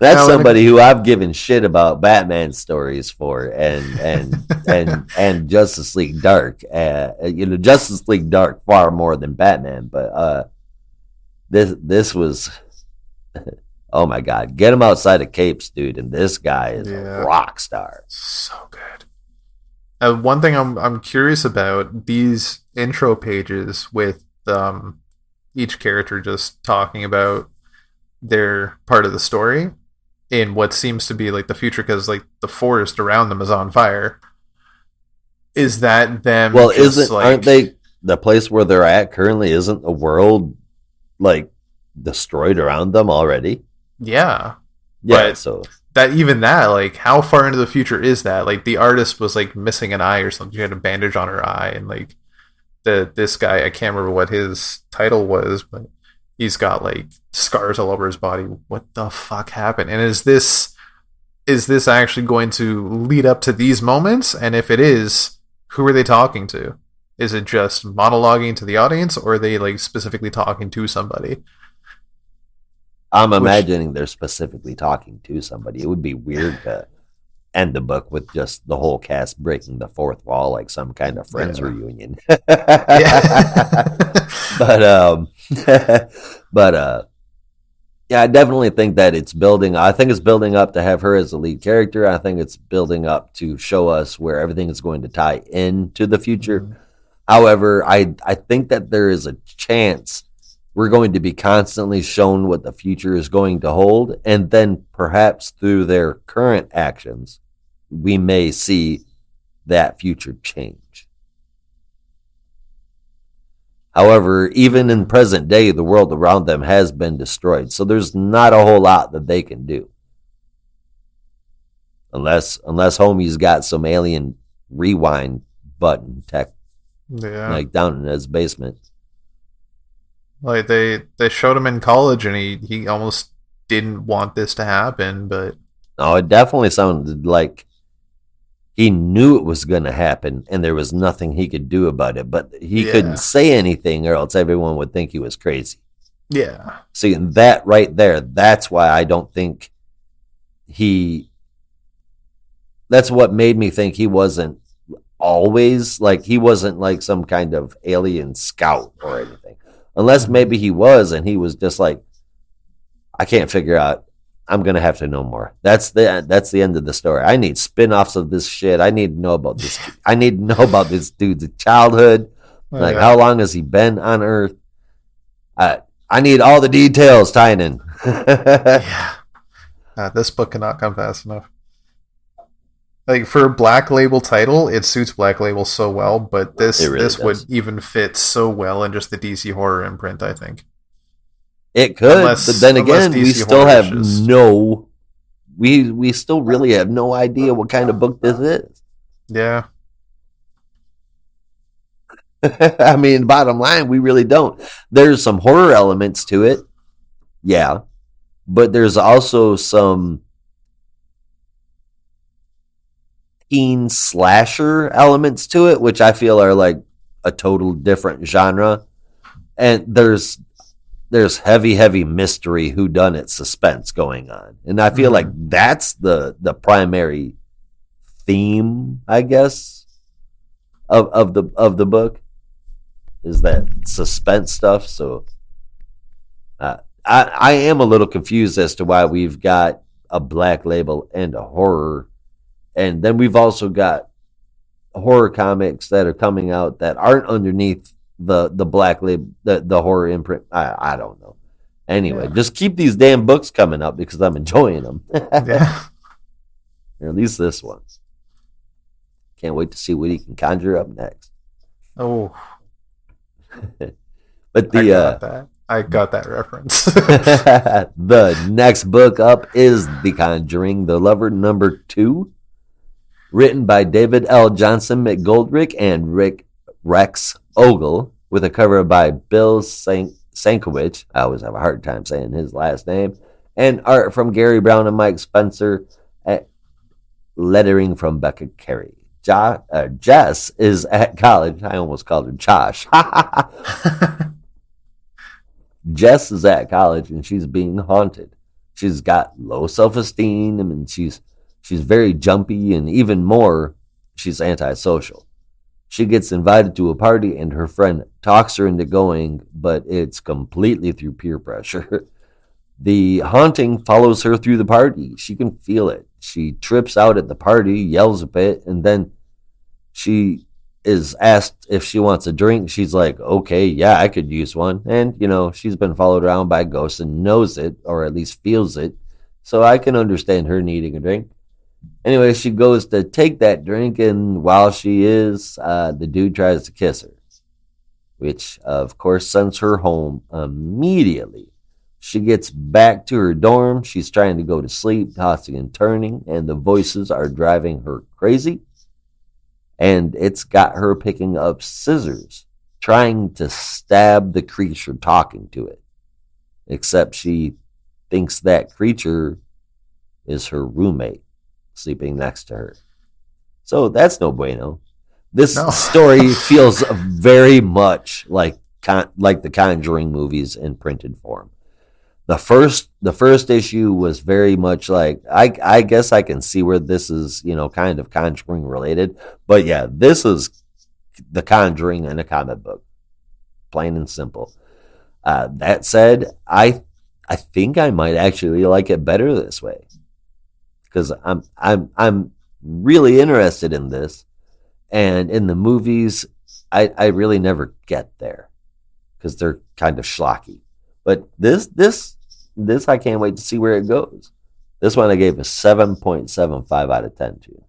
That's somebody who I've given shit about Batman stories for, and Justice League Dark. Justice League Dark far more than Batman, but this was, oh my god, get him outside of capes, dude, and this guy is a rock star. So good. One thing I'm curious about, these intro pages with each character just talking about their part of the story in what seems to be like the future, because like the forest around them is on fire. Is that them? Well, aren't they the place where they're at currently? Isn't the world like destroyed around them already? Yeah. But so that like, how far into the future is that? Like, the artist was like missing an eye or something. She had a bandage on her eye, and like this guy, I can't remember what his title was, but he's got like scars all over his body. What the fuck happened? And is this actually going to lead up to these moments? And if it is, who are they talking to? Is it just monologuing to the audience, or are they like specifically talking to somebody? I'm imagining they're specifically talking to somebody. It would be weird to end the book with just the whole cast breaking the fourth wall like some kind of Friends reunion. But yeah, I definitely think that it's building. I think it's building up to have her as the lead character. I think it's building up to show us where everything is going to tie into the future. Mm-hmm. However, I think that there is a chance we're going to be constantly shown what the future is going to hold, and then perhaps through their current actions, we may see that future change. However, even in present day, the world around them has been destroyed, so there's not a whole lot that they can do. Unless homie's got some alien rewind button tech, like down in his basement. Like they showed him in college, and he almost didn't want this to happen, but no, it definitely sounded like he knew it was going to happen, and there was nothing he could do about it. But he couldn't say anything, or else everyone would think he was crazy. Yeah. See, that right there, that's why I don't think he. That's what made me think he wasn't always like he wasn't like some kind of alien scout or anything. Unless maybe he was, and he was just like, I can't figure out. I'm gonna have to know more. That's the end of the story. I need spin-offs of this shit. I need to know about this. I need to know about this dude's childhood. Like, how long has he been on Earth? I need all the details, Tynan. Yeah. This book cannot come fast enough. Like, for a Black Label title, it suits Black Label so well, but this would even fit so well in just the DC horror imprint, I think. It could, but then again, we still have we still really have no idea what kind of book this is. Yeah. I mean, bottom line, we really don't. There's some horror elements to it, yeah, but there's also some teen slasher elements to it, which I feel are like a total different genre. And there's heavy mystery, whodunit suspense going on, and I feel like that's the primary theme, I guess, of the book, is that suspense stuff. So I am a little confused as to why we've got a Black Label and a horror, and then we've also got horror comics that are coming out that aren't underneath the Black Label, the horror imprint. I don't know. Anyway, just keep these damn books coming up because I'm enjoying them. Yeah. Or at least this one. Can't wait to see what he can conjure up next. Oh. But I got that reference. The next book up is The Conjuring, The Lover No. 2, written by David L. Johnson McGoldrick and Rex Ogle, with a cover by Bill Sienkiewicz. I always have a hard time saying his last name. And art from Gary Brown and Mike Spencer, lettering from Becca Carey. Jess is at college. I almost called her Josh. Jess is at college and she's being haunted. She's got low self-esteem and she's very jumpy, and even more, she's antisocial. She gets invited to a party and her friend talks her into going, but it's completely through peer pressure. The haunting follows her through the party. She can feel it. She trips out at the party, yells a bit, and then she is asked if she wants a drink. She's like, okay, yeah, I could use one. And, she's been followed around by ghosts and knows it, or at least feels it. So I can understand her needing a drink. Anyway, she goes to take that drink, and while she is, the dude tries to kiss her, which, of course, sends her home immediately. She gets back to her dorm. She's trying to go to sleep, tossing and turning, and the voices are driving her crazy. And it's got her picking up scissors, trying to stab the creature talking to it. Except she thinks that creature is her roommate, sleeping next to her. So that's no bueno. This story feels very much like the Conjuring movies in printed form. The first issue was very much like, I guess I can see where this is, kind of Conjuring related. But yeah, this is The Conjuring in a comic book, plain and simple. That said, I think I might actually like it better this way, because I'm really interested in this, and in the movies, I really never get there because they're kind of schlocky. But this I can't wait to see where it goes. This one I gave a 7.75 out of 10 to.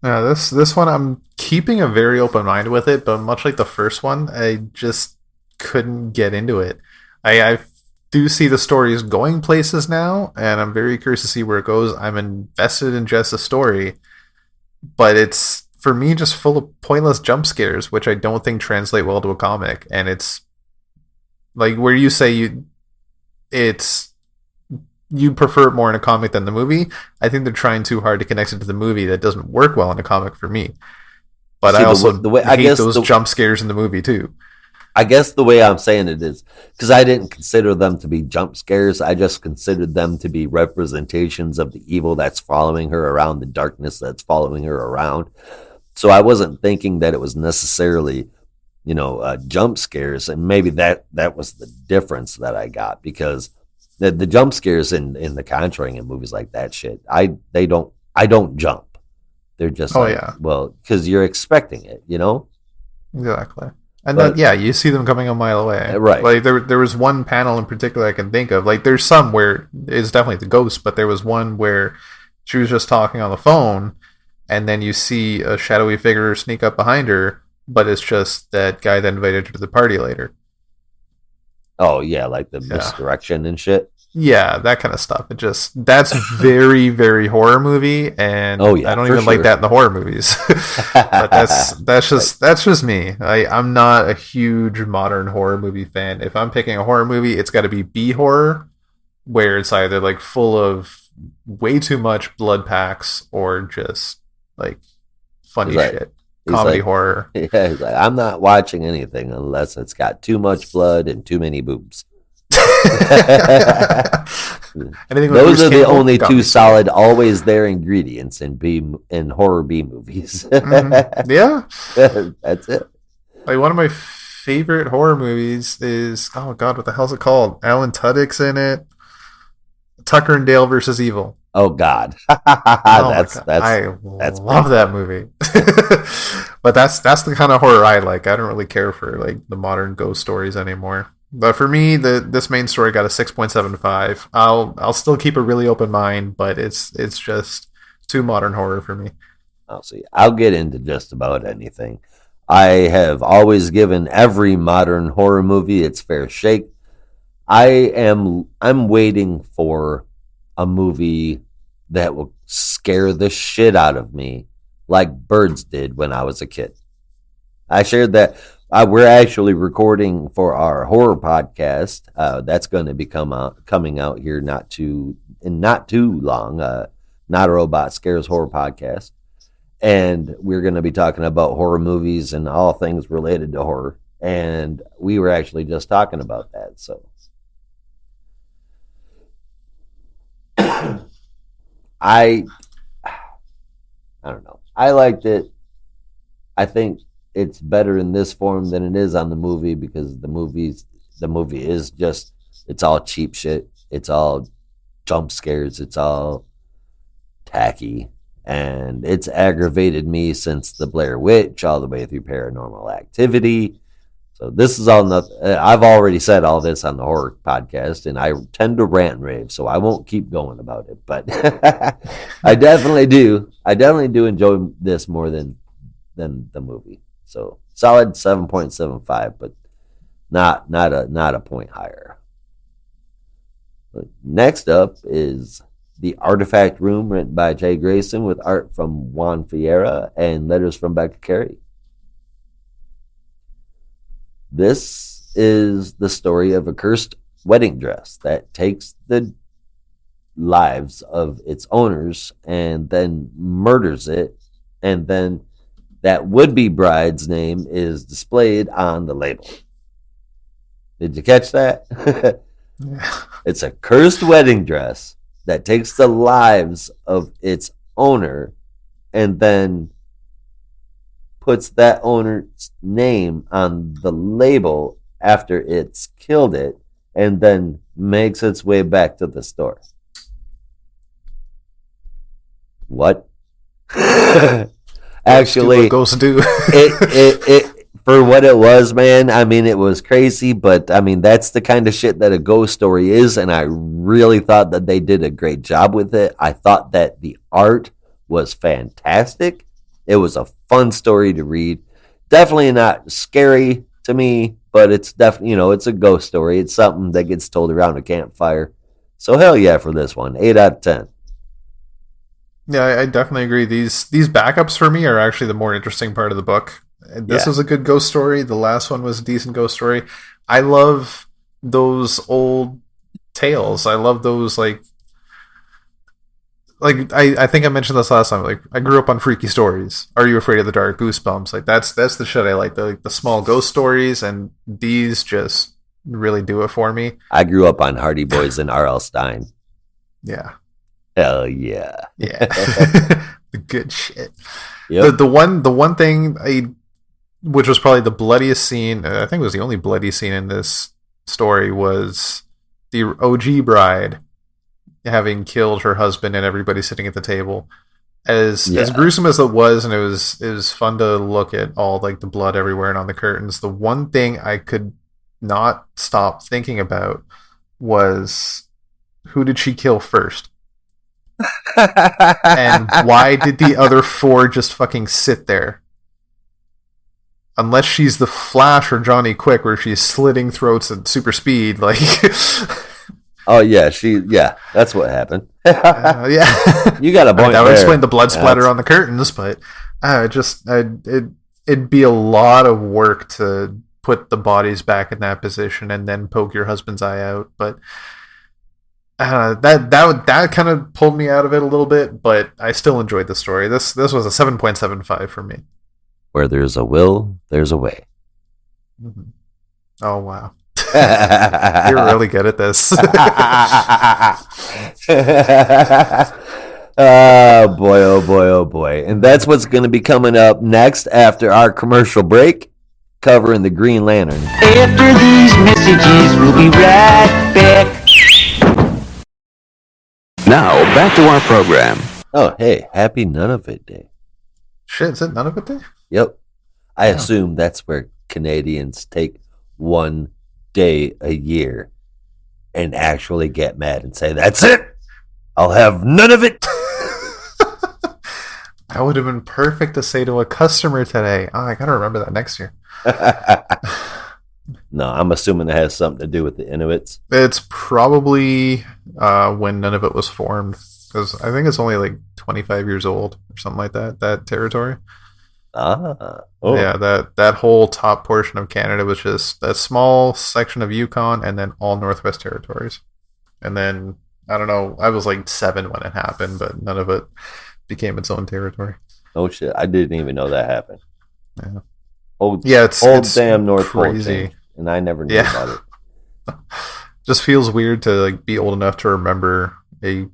Yeah, this one I'm keeping a very open mind with it, but much like the first one, I just couldn't get into it. I do see the stories going places now, and I'm very curious to see where it goes. I'm invested in just the story, but it's, for me, just full of pointless jump scares, which I don't think translate well to a comic. And it's like where you say you prefer it more in a comic than the movie. I think they're trying too hard to connect it to the movie. That doesn't work well in a comic for me. But I also hate those jump scares in the movie too. I guess the way I'm saying it is because I didn't consider them to be jump scares. I just considered them to be representations of the evil that's following her around, the darkness that's following her around. So I wasn't thinking that it was necessarily, jump scares, and maybe that was the difference that I got because the jump scares in the Conjuring and movies like that shit, I don't jump. They're just well, because you're expecting it, Exactly. And then, you see them coming a mile away. Right. Like, there was one panel in particular I can think of. Like, there's some where it's definitely the ghost, but there was one where she was just talking on the phone, and then you see a shadowy figure sneak up behind her, but it's just that guy that invited her to the party later. Oh, yeah, like the misdirection and shit. Yeah, that kind of stuff. That's very, very horror movie, and I don't even like that in the horror movies. But that's just me. I'm not a huge modern horror movie fan. If I'm picking a horror movie, it's got to be B horror, where it's either like full of way too much blood packs or just like funny shit. Comedy horror. Yeah, he's like, I'm not watching anything unless it's got too much blood and too many boobs. Those are the only two solid, always there ingredients in horror B movies. Mm-hmm. Yeah, that's it. Like one of my favorite horror movies is what the hell's it called? Alan Tudyk's in it. Tucker and Dale versus Evil. Oh God, I love that movie. But that's the kind of horror I like. I don't really care for like the modern ghost stories anymore. But for me, this main story got a 6.75. I'll still keep a really open mind, but it's just too modern horror for me. I'll see. I'll get into just about anything. I have always given every modern horror movie its fair shake. I'm waiting for a movie that will scare the shit out of me like Birds did when I was a kid. I shared that. We're actually recording for our horror podcast. That's going to be coming out here not too long. Not a Robot Scares Horror Podcast. And we're going to be talking about horror movies and all things related to horror. And we were actually just talking about that. So I don't know. I liked it. I think it's better in this form than it is on the movie because the movie is just, it's all cheap shit. It's all jump scares. It's all tacky. And it's aggravated me since the Blair Witch all the way through Paranormal Activity. So this is all nothing. I've already said all this on the horror podcast, and I tend to rant and rave, so I won't keep going about it. But I definitely do. I definitely do enjoy this more than the movie. So solid 7.75, but not a point higher. But next up is The Artifact Room, written by Jay Grayson, with art from Juan Ferreira and letters from Becca Carey. This is the story of a cursed wedding dress that takes the lives of its owners and then murders it, and then that would-be bride's name is displayed on the label. Did you catch that? It's a cursed wedding dress that takes the lives of its owner and then puts that owner's name on the label after it's killed it and then makes its way back to the store. What? Actually, ghosts do. it for what it was, man. I mean, it was crazy, but I mean, that's the kind of shit that a ghost story is, and I really thought that they did a great job with it. I thought that the art was fantastic. It was a fun story to read. Definitely not scary to me, but it's definitely, it's a ghost story. It's something that gets told around a campfire. So hell yeah for this one. 8 out of 10. Yeah, I definitely agree. These backups for me are actually the more interesting part of the book. This was a good ghost story. The last one was a decent ghost story. I love those old tales. I love those like like I think I mentioned this last time. Like I grew up on Freaky Stories. Are You Afraid of the Dark? Goosebumps. Like that's the shit I like. The small ghost stories, and these just really do it for me. I grew up on Hardy Boys and R.L. Stein. Yeah. Hell yeah. Yeah. The good shit. Yep. The one thing which was probably the bloodiest scene, I think it was the only bloody scene in this story, was the OG bride having killed her husband and everybody sitting at the table. As gruesome as it was, and it was fun to look at all like the blood everywhere and on the curtains, the one thing I could not stop thinking about was, who did she kill first? And why did the other 4 just fucking sit there? Unless she's the Flash or Johnny Quick, where she's slitting throats at super speed, like. Oh yeah, that's what happened. Yeah, you got a point. That would explain the blood splatter on the curtains, but it'd be a lot of work to put the bodies back in that position and then poke your husband's eye out. But that kind of pulled me out of it a little bit. But I still enjoyed the story. This was a 7.75 for me. Where there's a will, there's a way. Mm-hmm. Oh wow. You're really good at this. Oh boy, oh boy, oh boy. And that's what's going to be coming up next after our commercial break, covering the Green Lantern. After these messages, we'll be right back. Now, back to our program. Oh, hey, happy None of It Day. Shit, is it None of It Day? Yep. I assume that's where Canadians take one day a year and actually get mad and say, that's it, I'll have none of it. That would have been perfect to say to a customer today. Oh, I gotta remember that next year. No, I'm assuming it has something to do with the Inuits. It's probably when None of It was formed, because I think it's only like 25 years old or something like that territory. Yeah, that whole top portion of Canada was just a small section of Yukon and then all Northwest Territories. And then, I don't know, I was like 7 when it happened, but none of it became its own territory. Oh shit, I didn't even know that happened. Yeah. It's damn North crazy. Pole, and I never knew about it. Just feels weird to like be old enough to remember a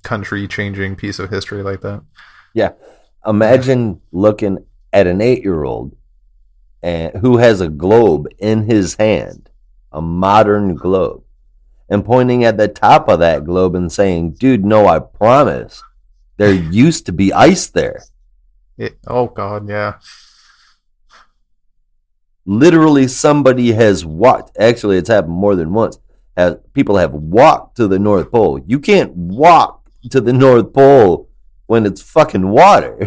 country-changing piece of history like that. Yeah. Imagine looking at an 8-year-old who has a globe in his hand, a modern globe, and pointing at the top of that globe and saying, dude, no, I promise, there used to be ice there. Oh, God, yeah. Literally, somebody has walked. Actually, it's happened more than once. People have walked to the North Pole. You can't walk to the North Pole when it's fucking water.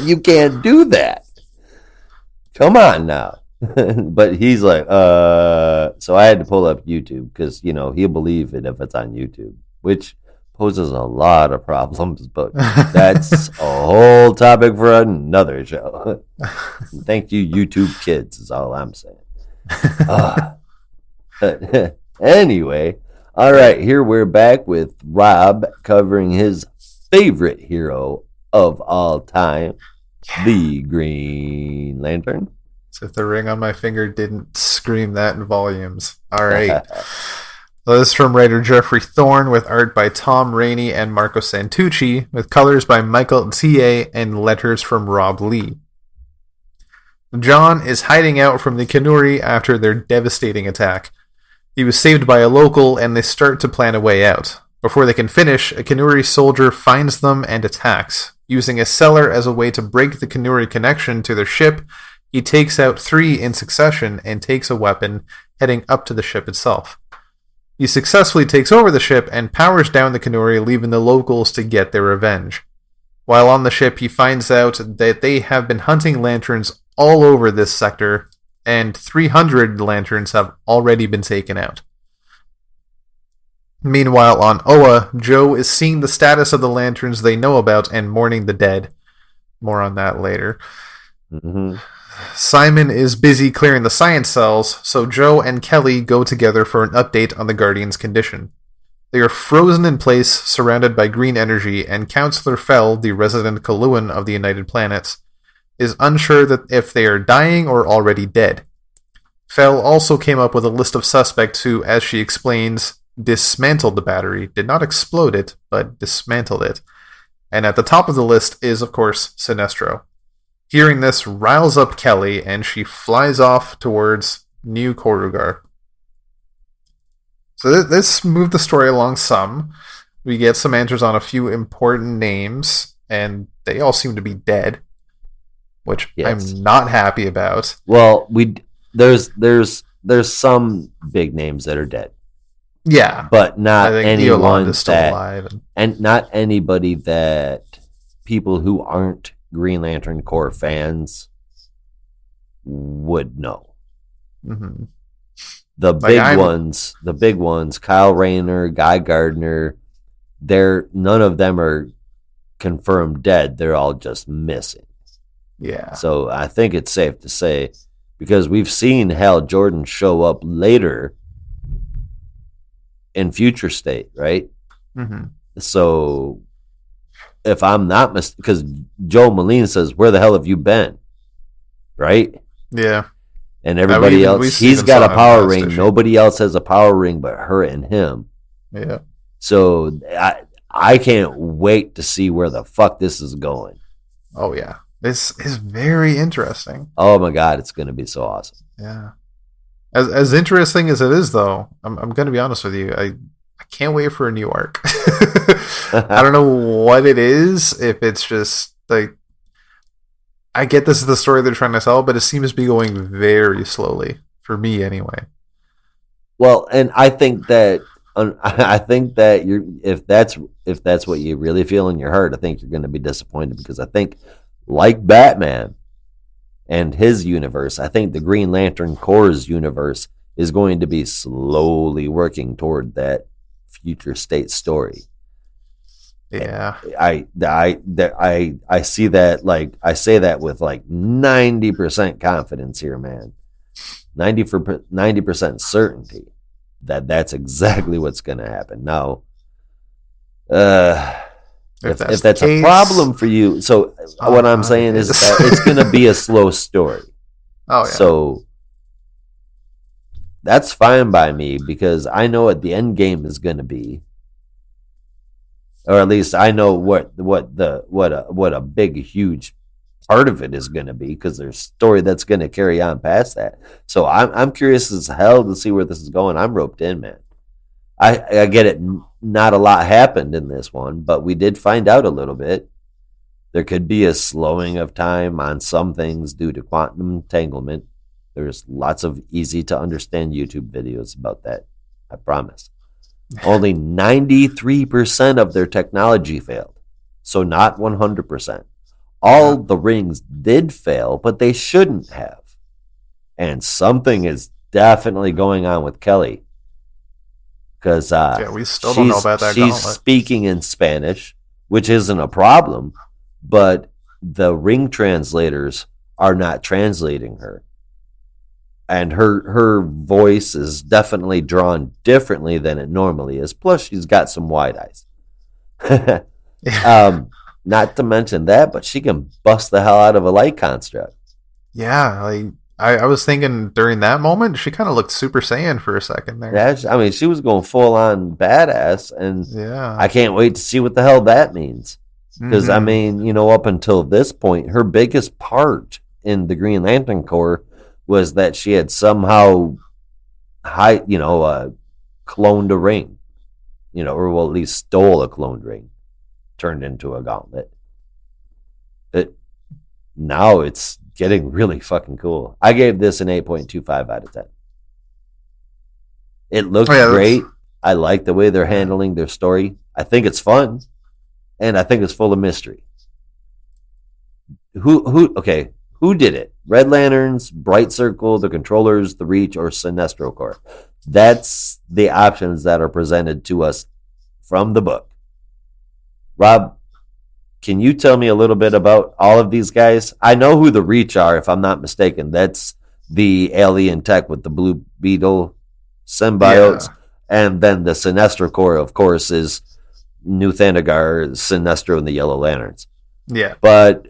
You can't do that. Come on now. But he's like, so I had to pull up YouTube because, he'll believe it if it's on YouTube, which poses a lot of problems, but that's a whole topic for another show. Thank you, YouTube kids, is all I'm saying. Anyway, all right, here we're back with Rob covering his favorite hero of all time, the Green Lantern. So if the ring on my finger didn't scream that in volumes. All right. So this is from writer Jeffrey Thorne with art by Tom Rainey and Marco Santucci, with colors by Michael T.A. and letters from Rob Lee. John is hiding out from the Kanuri after their devastating attack. He was saved by a local, and they start to plan a way out. Before they can finish, a Kanuri soldier finds them and attacks. Using a cellar as a way to break the Kanuri connection to their ship, he takes out 3 in succession and takes a weapon, heading up to the ship itself. He successfully takes over the ship and powers down the Kanuri, leaving the locals to get their revenge. While on the ship, he finds out that they have been hunting lanterns all over this sector, and 300 lanterns have already been taken out. Meanwhile, on Oa, Joe is seeing the status of the lanterns they know about and mourning the dead. More on that later. Mm-hmm. Simon is busy clearing the science cells, so Joe and Kelly go together for an update on the Guardian's condition. They are frozen in place, surrounded by green energy, and Councillor Fell, the resident Kaluan of the United Planets, is unsure that if they are dying or already dead. Fell also came up with a list of suspects who, as she explains, dismantled the battery, did not explode it, but dismantled it. And at the top of the list is, of course, Sinestro. Hearing this riles up Kelly, and she flies off towards New Korugar. So this moved the story along some. We get some answers on a few important names, and they all seem to be dead, which Yes. I'm not happy about. Well, there's some big names that are dead, Yeah, but I not think anyone Yolanda's still that, alive. and not anybody that people who aren't Green Lantern Corps fans would know. Mm-hmm. The big ones, Kyle Rayner, Guy Gardner, none of them are confirmed dead. They're all just missing. Yeah. So I think it's safe to say, because we've seen Hal Jordan show up later in Future State, right? Mm-hmm. So if I'm not mistaken, because Joe Moline says, "Where the hell have you been?" Right? Yeah. And everybody we else, see he's them got a saw him power last ring. issue. Nobody else has a power ring but her and him. Yeah. So I can't wait to see where the fuck this is going. Oh, yeah. This is very interesting. Oh my god, it's going to be so awesome. Yeah. As interesting as it is, though, I'm going to be honest with you. I can't wait for a new arc. I don't know what it is. If it's just like, I get this is the story they're trying to tell, but it seems to be going very slowly for me, anyway. Well, and I think that you're if that's what you really feel in your heart, I think you're going to be disappointed, because I think, like Batman and his universe, I think the Green Lantern Corps' universe is going to be slowly working toward that Future State story. Yeah. I see that, like, I say that with like 90% confidence here, man. 90% certainty that that's exactly what's going to happen. Now, if that's a problem for you, so what I'm saying is that it's going to be a slow story. Oh, yeah. So that's fine by me, because I know what the end game is going to be. Or at least I know what a big, huge part of it is going to be, because there's a story that's going to carry on past that. So I'm curious as hell to see where this is going. I'm roped in, man. I get it. Not a lot happened in this one, but we did find out a little bit. There could be a slowing of time on some things due to quantum entanglement. There's lots of easy to understand YouTube videos about that, I promise. Only 93% of their technology failed, so not 100%. All the rings did fail, but they shouldn't have. And something is definitely going on with Kelly, because we still don't know about that she's gauntlet. speaking in Spanish, which isn't a problem, but the ring translators are not translating her. And her voice is definitely drawn differently than it normally is. Plus, she's got some wide eyes. Not to mention that, but she can bust the hell out of a light construct. Yeah, like I was thinking during that moment, she kind of looked Super Saiyan for a second there. Yeah, I mean, she was going full on badass, and Yeah. I can't wait to see what the hell that means. Because, I mean, up until this point, her biggest part in the Green Lantern Corps was that she had somehow cloned a ring, or well, at least stole a cloned ring, turned into a gauntlet. Now it's getting really fucking cool. I gave this an 8.25 out of 10. It looks great. I like the way they're handling their story. I think it's fun, and I think it's full of mystery. Who did it? Red Lanterns, Bright Circle, the Controllers, the Reach, or Sinestro Corps? That's the options that are presented to us from the book. Rob, can you tell me a little bit about all of these guys? I know who the Reach are, if I'm not mistaken. That's the alien tech with the Blue Beetle symbiotes. Yeah. And then the Sinestro Corps, of course, is New Thanagar, Sinestro, and the Yellow Lanterns. Yeah. But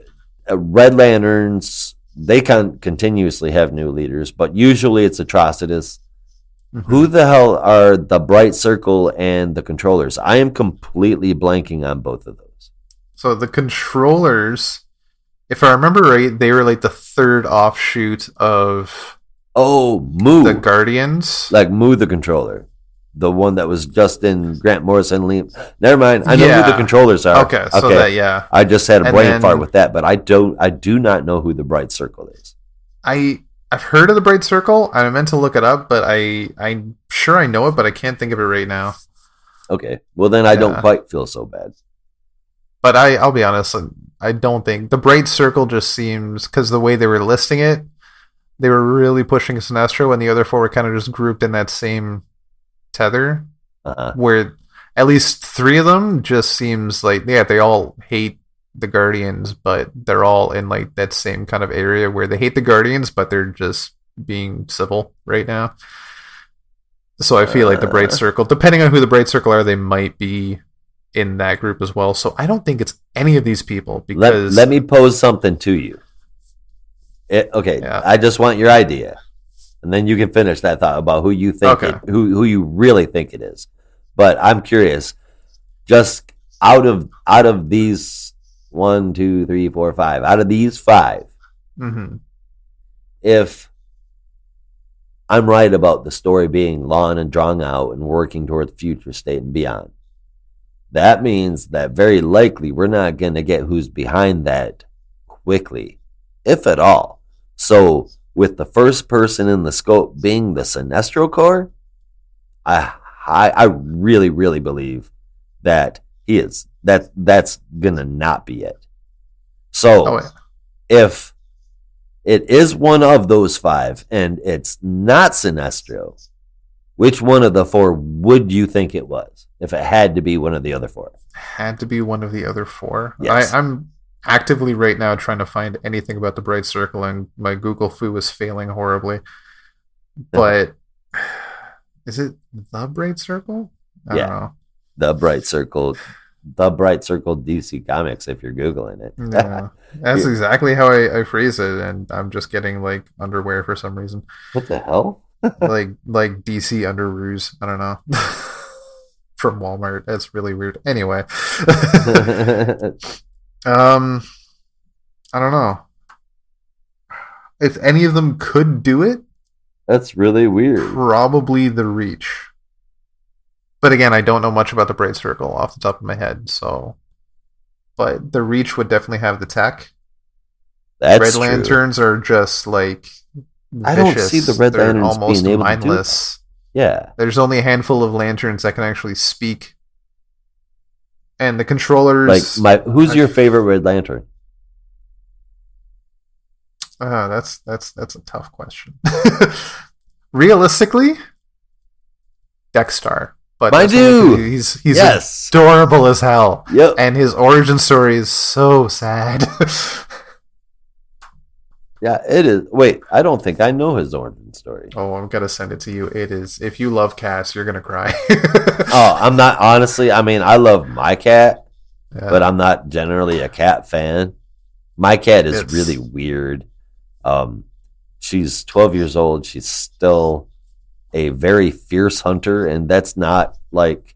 Red Lanterns, they continuously have new leaders, but usually it's Atrocitus. Mm-hmm. Who the hell are the Bright Circle and the Controllers? I am completely blanking on both of those. So the Controllers, if I remember right, they were like the third offshoot of Moo. the Guardians. Like Moo the Controller. The one that was just in Grant Morrison. Never mind. I know who the Controllers are. Okay, so that, yeah. I just had a brain fart with that, but I do not know who the Bright Circle is. I've heard of the Bright Circle. I meant to look it up, but I'm sure I know it, but I can't think of it right now. Okay. Well, then I don't quite feel so bad. But I'll be honest, I don't think... The Bright Circle just seems... Because the way they were listing it, they were really pushing Sinestro, and the other four were kind of just grouped in that same tether, where at least three of them just seems like, yeah, they all hate the Guardians, but they're all in like that same kind of area where they hate the Guardians, but they're just being civil right now. So I feel like the Bright Circle, depending on who the Bright Circle are, they might be in that group as well. So I don't think it's any of these people, because let me pose something to you. I just want your idea, and then you can finish that thought about who you think who you really think it is. But I'm curious, just out of these 1, 2, 3, 4, 5, out of these 5, if I'm right about the story being long and drawn out and working toward the future state and beyond, that means that very likely we're not going to get who's behind that quickly, if at all. So with the first person in the scope being the Sinestro Corps, I really, really believe that he is. That's gonna not be it. So if it is one of those 5 and it's not Sinestro, which one of the 4 would you think it was? If it had to be one of the other 4. Had to be one of the other 4? Yes. I'm actively right now trying to find anything about the Bright Circle, and my Google foo is failing horribly. But is it the Bright Circle? I don't know. The Bright Circle DC Comics, if you're Googling it. Yeah, that's exactly how I phrase it, and I'm just getting like underwear for some reason. What the hell? like DC underoos. I don't know. From Walmart. That's really weird. Anyway. I don't know. If any of them could do it, that's really weird. Probably the Reach. But again, I don't know much about the Bright Circle off the top of my head, so... But the Reach would definitely have the tech. That's Red Lanterns are just, like, vicious. I don't see the Red Lanterns almost being able mindless. to do that. Yeah. There's only a handful of lanterns that can actually speak. And the controllers... who's your favorite Red Lantern? That's a tough question. Realistically, Dexter. But my dude, he's adorable as hell. Yep. And his origin story is so sad. Yeah, it is. Wait, I don't think I know his origin story. Oh, I'm gonna send it to you. It is. If you love cats, you're gonna cry. I'm not, honestly. I mean, I love my cat, but I'm not generally a cat fan. My cat is really weird. She's 12 years old. She's still a very fierce hunter, and that's not like,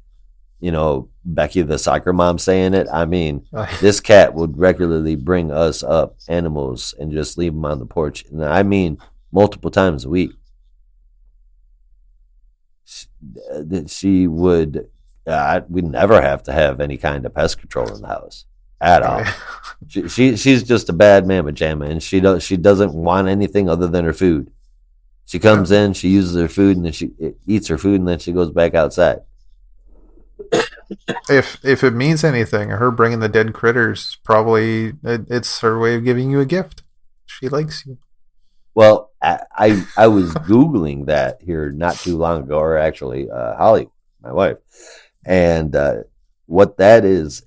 Becky the soccer mom saying it. I mean, this cat would regularly bring us up animals and just leave them on the porch, and I mean multiple times a week. She would. We'd never have to have any kind of pest control in the house at all. She's just a bad mamma jamma, and she doesn't want anything other than her food. She comes in, she uses her food, and then she eats her food, and then she goes back outside. If it means anything, her bringing the dead critters, probably it's her way of giving you a gift. She likes you. Well, I was Googling that here not too long ago, or actually Holly, my wife, and what that is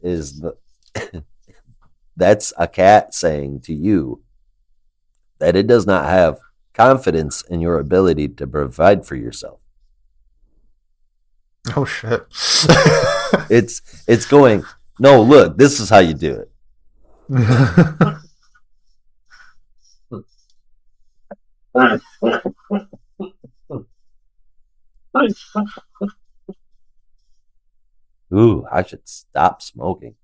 that's a cat saying to you that it does not have confidence in your ability to provide for yourself. Oh shit. It's going, no, look, this is how you do it. Ooh, I should stop smoking.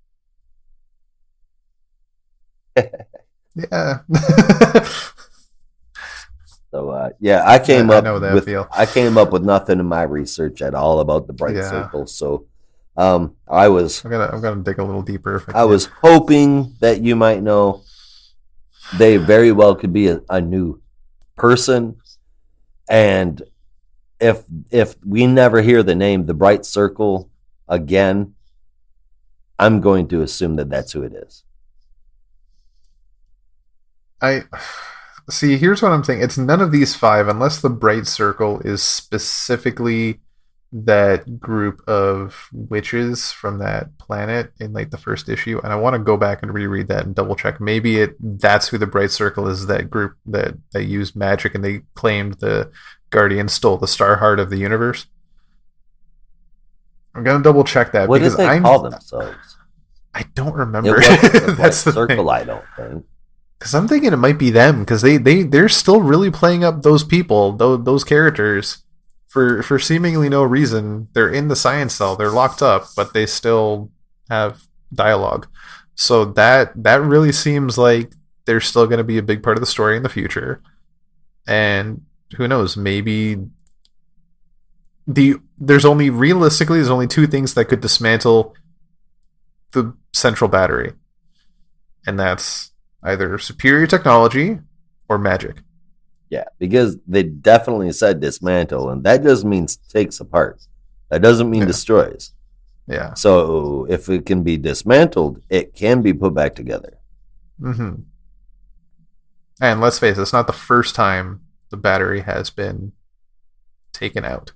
Yeah. So yeah, I came I up know that with feel. I came up with nothing in my research at all about the bright Yeah. circle. So I was I'm gonna dig a little deeper. If I I can. was hoping that you might know. They very well could be a new person, and if we never hear the name the Bright Circle again, I'm going to assume that that's who it is. I see. Here's what I'm thinking. It's none of these five, unless the Bright Circle is specifically that group of witches from that planet in like the first issue. And I want to go back and reread that and double check. Maybe that's who the Bright Circle is. That group that used magic and they claimed the Guardians stole the Star Heart of the universe. I'm gonna double check that. What did because they call themselves? I don't It remember. wasn't the Bright That's the Circle, thing. I don't think. Because I'm thinking it might be them because they're still really playing up those people, those characters, for seemingly no reason. They're in the science cell, they're locked up, but they still have dialogue. So that really seems like they're still going to be a big part of the story in the future. And who knows? Maybe there's only two things that could dismantle the central battery, and that's either superior technology or magic. Yeah, because they definitely said dismantle, and that just means takes apart. That doesn't mean Yeah. destroys. Yeah. So if it can be dismantled, it can be put back together. Mm-hmm. And let's face it, it's not the first time the battery has been taken out.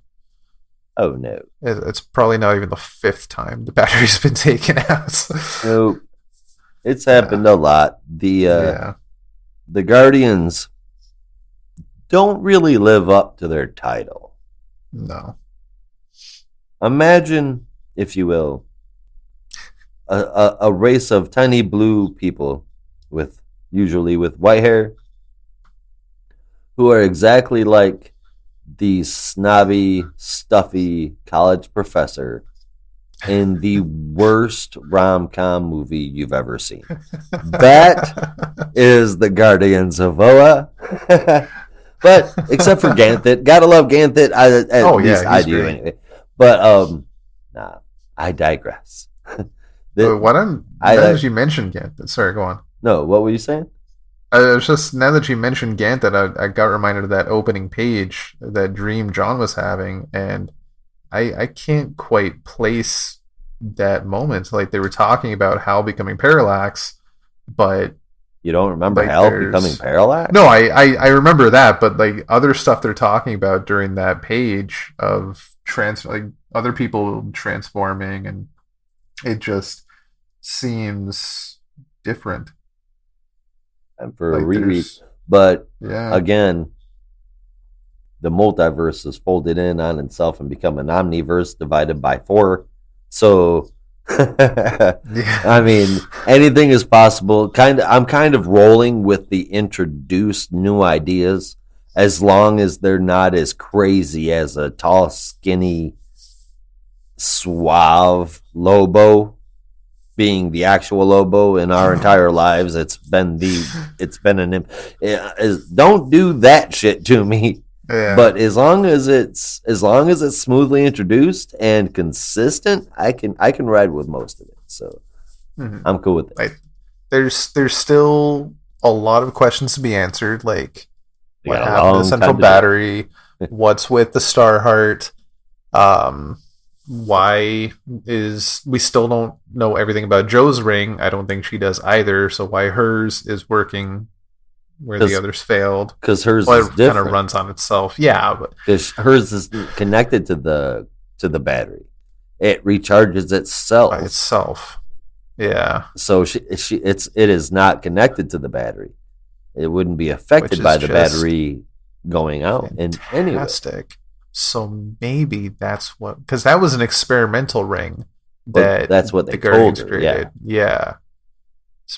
Oh no. It's probably not even the fifth time the battery's been taken out. Nope. It's happened a lot. Yeah. The Guardians don't really live up to their title. No. Imagine, if you will, a race of tiny blue people usually with white hair who are exactly like the snobby, stuffy college professor in the worst rom-com movie you've ever seen. That is the Guardians of Oa. But except for Ganthet, gotta love Ganthet. At least I do great. anyway. But nah, I digress. Now that you mentioned Ganthet, sorry, go on. No, what were you saying? I was just, now that you mentioned Ganthet, I got reminded of that opening page, that dream John was having, and I can't quite place that moment. Like, they were talking about Hal becoming Parallax, but You don't remember like, Hal there's- becoming Parallax? no, I remember that, but like other stuff they're talking about during that page of like other people transforming, and it just seems different. And for a Like, reread. there's- But yeah, again, the multiverse is folded in on itself and become an omniverse divided by 4. So yeah. I mean, anything is possible. I'm kind of rolling with the introduced new ideas, as long as they're not as crazy as a tall, skinny, suave Lobo being the actual Lobo in our entire lives. Don't do that shit to me. Yeah. But as long as it's smoothly introduced and consistent, I can ride with most of it. So Mhm. I'm cool with it. Like, there's still a lot of questions to be answered, like We what got a happened to long the central time to go. battery, what's with the Star Heart, why is we still don't know everything about Joe's ring. I don't think she does either, so why hers is working where 'Cause the others failed. Because hers Well, is it kind of different. runs on itself. Yeah, but Because hers is connected to the battery. It recharges itself. by itself. Yeah. So it is not connected to the battery. It wouldn't be affected Which is by the just battery going out. And anyway, Fantastic. So maybe that's what, because that was an experimental ring Well, that that's what they the Guardians told her, yeah. created. Yeah.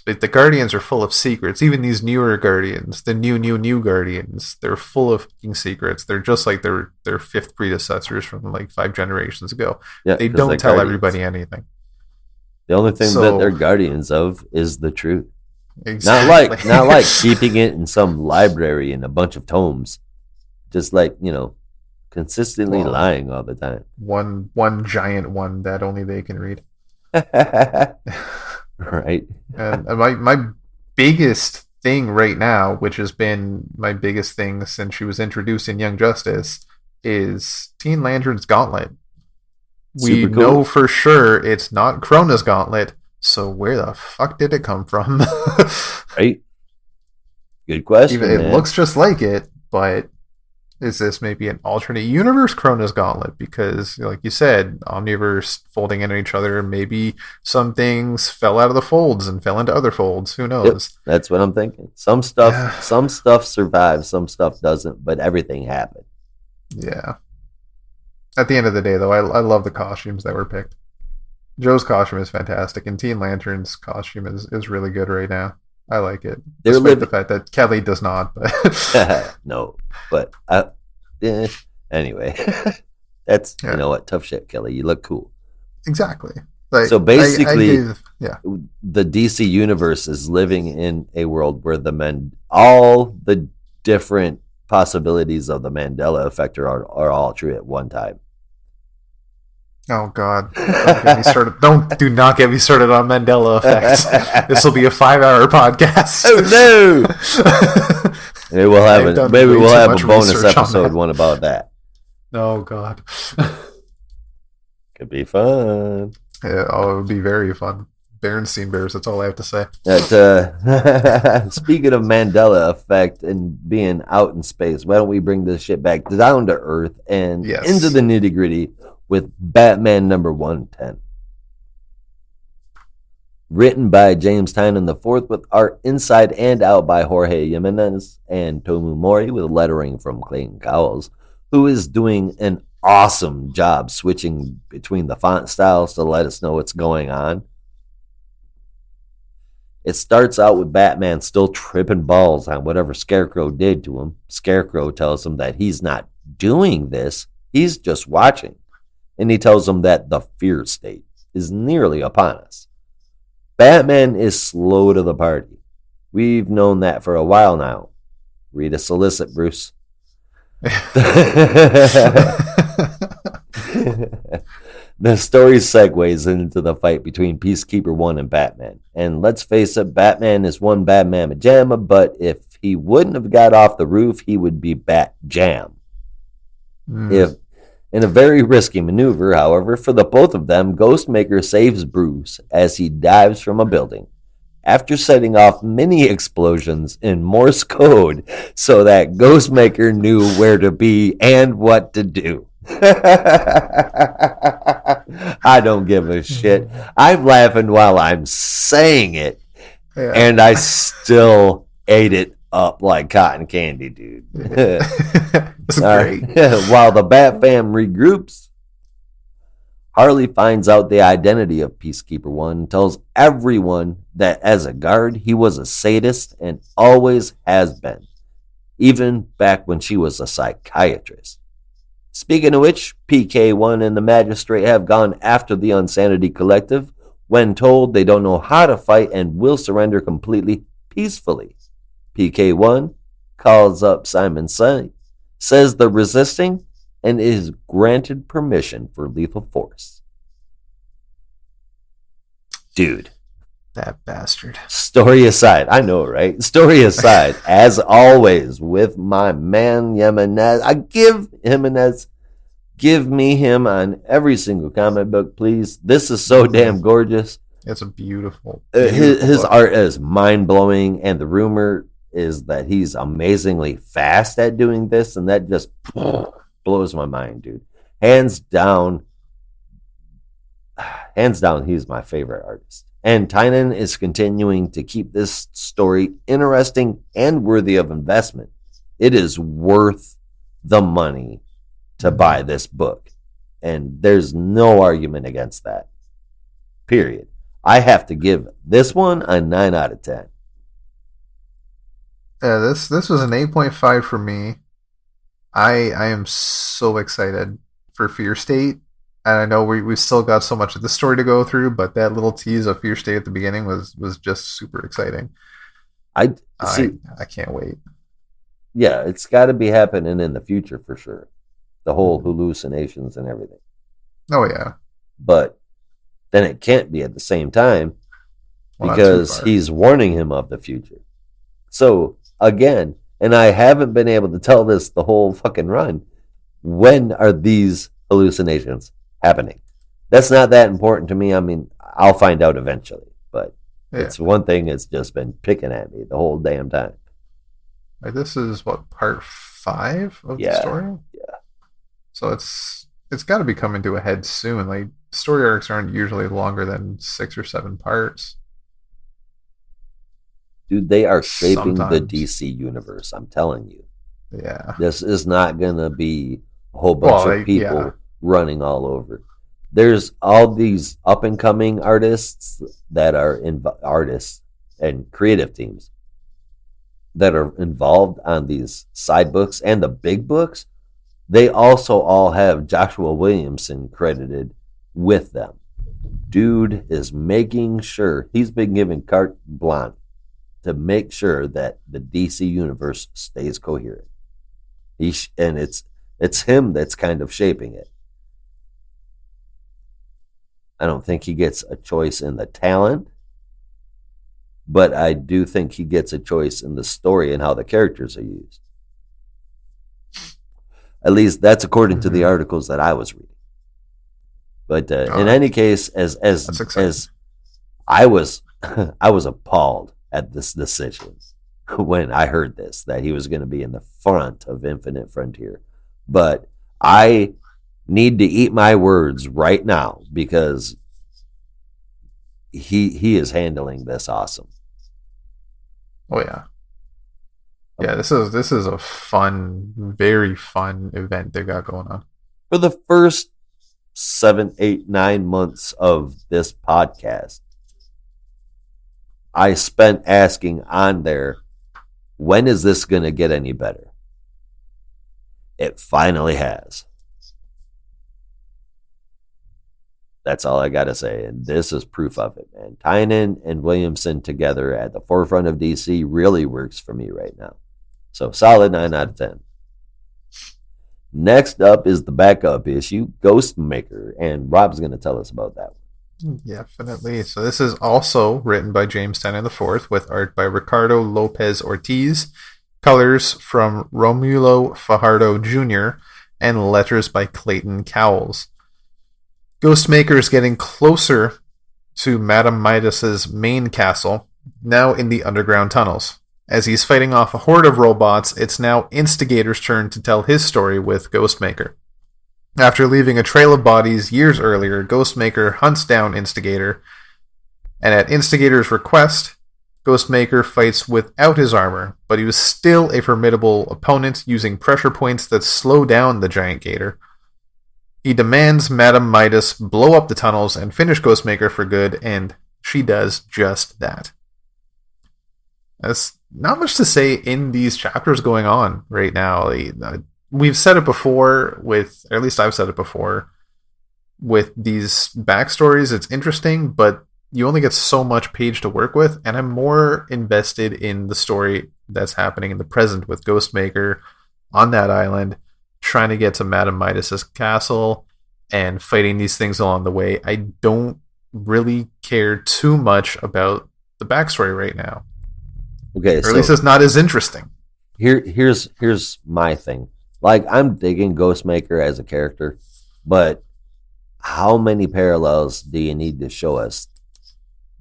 But the Guardians are full of secrets. Even these newer Guardians, the new Guardians, they're full of fucking secrets. They're just like their fifth predecessors from like 5 generations ago. Yeah, They 'cause don't they're tell guardians. everybody anything. The only thing that So- they're guardians of is the truth. Exactly. Not like keeping it in some library in a bunch of tomes. Just like, consistently Well- lying all the time. one giant one that only they can read. Right? And my biggest thing right now, which has been my biggest thing since she was introduced in Young Justice, is Teen Lantern's Gauntlet. We Super cool. know for sure it's not Krona's Gauntlet, so where the fuck did it come from? Right? Good question. Even it man. looks just like it, but is this maybe an alternate universe Krona's Gauntlet? Because, like you said, Omniverse folding into each other, maybe some things fell out of the folds and fell into other folds. Who knows? That's what I'm thinking. Some stuff Yeah. some stuff survives, some stuff doesn't, but everything happened. Yeah. At the end of the day, though, I love the costumes that were picked. Joe's costume is fantastic, and Teen Lantern's costume is really good right now. I like it. They're Despite living- the fact that Kelly does not. But No. But anyway. That's Yeah. you know what, tough shit, Kelly. You look cool. exactly. Like, So basically- yeah. The DC universe is living in a world where all the different possibilities of the Mandela effect are all true at one time. Oh God! Don't get me started. Do not get me started on Mandela effect. This will be a 5-hour podcast. Oh no! Maybe we'll I've have done maybe way we'll too have a much bonus research on episode that. one about that. Oh God! Could be fun. Yeah, it would be very fun. Berenstein Bears. That's all I have to say. Speaking of Mandela effect and being out in space, why don't we bring this shit back down to Earth and Yes. into the nitty gritty with Batman number 110. Written by James Tynion IV with art inside and out by Jorge Jimenez and Tomu Mori with lettering from Clayton Cowles, who is doing an awesome job switching between the font styles to let us know what's going on. It starts out with Batman still tripping balls on whatever Scarecrow did to him. Scarecrow tells him that he's not doing this, he's just watching. And he tells him that the fear state is nearly upon us. Batman is slow to the party. We've known that for a while now. Read a solicit, Bruce. The story segues into the fight between Peacekeeper 1 and Batman. And let's face it, Batman is one bad mamma jamma, but if he wouldn't have got off the roof, he would be Bat Jam. If in a very risky maneuver, however, for the both of them, Ghostmaker saves Bruce as he dives from a building. After setting off many explosions in Morse code so that Ghostmaker knew where to be and what to do. I don't give a shit. I'm laughing while I'm saying it, Yeah. and I still ate it up like cotton candy, dude. It's All great. right. While the Bat Fam regroups, Harley finds out the identity of Peacekeeper 1 and tells everyone that as a guard, he was a sadist and always has been, even back when she was a psychiatrist. Speaking of which, PK1 and the Magistrate have gone after the Unsanity Collective when told they don't know how to fight and will surrender completely peacefully. PK1 calls up Simon Sight, says they're resisting, and is granted permission for lethal force. Dude, That bastard. story aside, I know, right? Story aside, as always, with my man Jimenez, give me him on every single comic book, please. This is so damn gorgeous. It's a beautiful. His book. art is mind blowing, and the rumor is that he's amazingly fast at doing this, and that just blows my mind, dude. Hands down, he's my favorite artist. And Tynion is continuing to keep this story interesting and worthy of investment. It is worth the money to buy this book. And there's no argument against that. Period. I have to give this one a 9 out of 10. Yeah, this was an 8.5 for me. I am so excited for Fear State. And I know we've still got so much of the story to go through, but that little tease of Fear State at the beginning was just super exciting. I can't wait. Yeah, it's got to be happening in the future for sure. The whole hallucinations and everything. Oh, yeah. But then it can't be at the same time because he's warning him of the future. So, again, and I haven't been able to tell this the whole fucking run, when are these hallucinations happening? That's not that important to me. I mean, I'll find out eventually, but it's one thing that's just been picking at me the whole damn time. Like, this is what, part 5 of the story? Yeah. So it's got to be coming to a head soon. Like, story arcs aren't usually longer than 6 or 7 parts. Dude, they are shaping the DC universe, I'm telling you. Yeah. This is not going to be a whole bunch of people running all over. There's all these up-and-coming artists that are artists and creative teams that are involved on these side books and the big books. They also all have Joshua Williamson credited with them. Dude is making sure, he's been given carte blanche to make sure that the DC universe stays coherent. And it's him that's kind of shaping it. I don't think he gets a choice in the talent, but I do think he gets a choice in the story and how the characters are used. At least that's according to the articles that I was reading. But in any case, as I was appalled at this decision when I heard this, that he was going to be in the front of Infinite Frontier. But I need to eat my words right now because he is handling this awesome. Oh yeah. Yeah, this is a fun, very fun event they got going on. For the first 7, 8, 9 months of this podcast, I spent asking on there, when is this going to get any better? It finally has. That's all I got to say. And this is proof of it, man. Tynion and Williamson together at the forefront of DC really works for me right now. So solid 9 out of 10. Next up is the backup issue, Ghostmaker. And Rob's going to tell us about that one. Definitely. So this is also written by James Tynion IV with art by Ricardo Lopez Ortiz, colors from Romulo Fajardo Jr., and letters by Clayton Cowles. Ghostmaker is getting closer to Madame Midas's main castle, now in the underground tunnels. As he's fighting off a horde of robots, it's now Instigator's turn to tell his story with Ghostmaker. After leaving a trail of bodies years earlier, Ghostmaker hunts down Instigator, and at Instigator's request, Ghostmaker fights without his armor, but he was still a formidable opponent using pressure points that slow down the giant gator. He demands Madame Midas blow up the tunnels and finish Ghostmaker for good, and she does just that. There's not much to say in these chapters going on right now. We've said it before or at least I've said it before, with these backstories. It's interesting, but you only get so much page to work with, and I'm more invested in the story that's happening in the present with Ghostmaker on that island, trying to get to Madame Midas's castle and fighting these things along the way. I don't really care too much about the backstory right now. Okay, or at least it's not as interesting. Here's my thing. Like, I'm digging Ghostmaker as a character, but how many parallels do you need to show us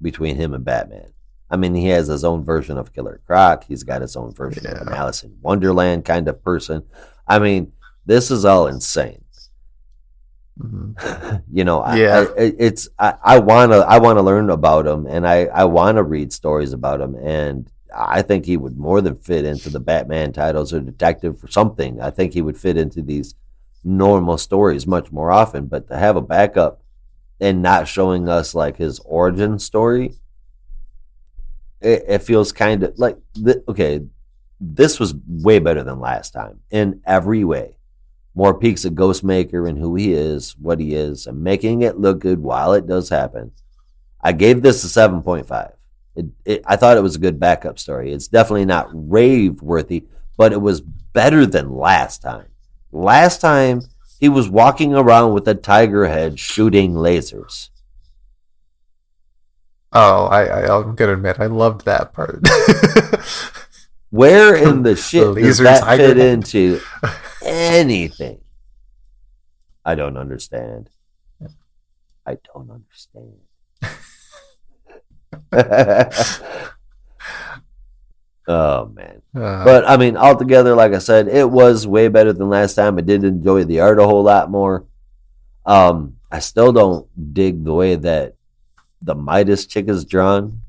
between him and Batman? I mean, he has his own version of Killer Croc. He's got his own version of an Alice in Wonderland kind of person. I mean, this is all insane. Mm-hmm. You know, I want to learn about him, and I want to read stories about him, and I think he would more than fit into the Batman titles or detective or something. I think he would fit into these normal stories much more often, but to have a backup and not showing us like his origin story, it feels kind of like okay, this was way better than last time in every way. More peeks of Ghostmaker and who he is, what he is, and making it look good while it does happen. I gave this a 7.5. I thought it was a good backup story. It's definitely not rave worthy, but it was better than last time. Last time, he was walking around with a tiger head shooting lasers. Oh, I'm gonna admit, I loved that part. Where in the shit does that fit head into anything? I don't understand. I don't understand. Oh man. But I mean, altogether, like I said, it was way better than last time. I did enjoy the art a whole lot more. I still don't dig the way that the Midas chick is drawn.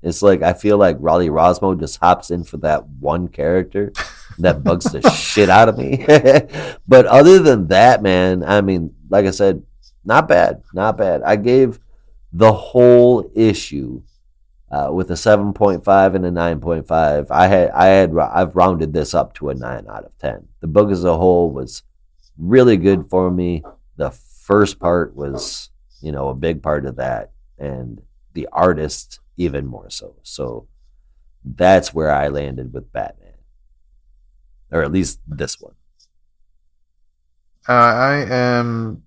It's like I feel like Raleigh Rosmo just hops in for that one character that bugs the shit out of me. But other than that, man, I mean, like I said, not bad, not bad. I gave the whole issue with a 7.5 and a 9.5. I've rounded this up to a 9 out of 10. The book as a whole was really good for me. The first part was, a big part of that, and the artist even more so. So that's where I landed with Batman, or at least this one. I'm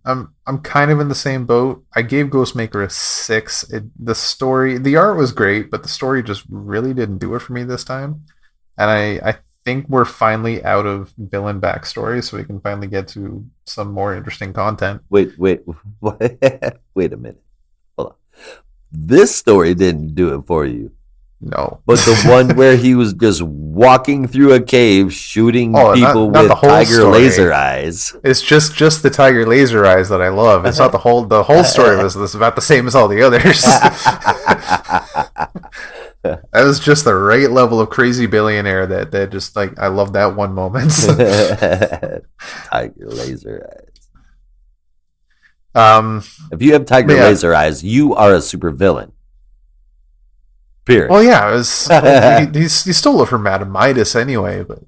kind of in the same boat. I gave Ghostmaker a 6. The art was great, but the story just really didn't do it for me this time. And I think we're finally out of villain backstory, so we can finally get to some more interesting content. Wait a minute. Hold on. This story didn't do it for you. No. But the one where he was just walking through a cave shooting people not with the whole tiger story. laser eyes. It's just the tiger laser eyes that I love. It's not the whole story was about the same as all the others. That was just the right level of crazy billionaire that just like I love that one moment. Tiger laser eyes. If you have tiger laser eyes, you are a super villain. Period. Well, yeah, it was, he stole it from Madame Midas anyway, but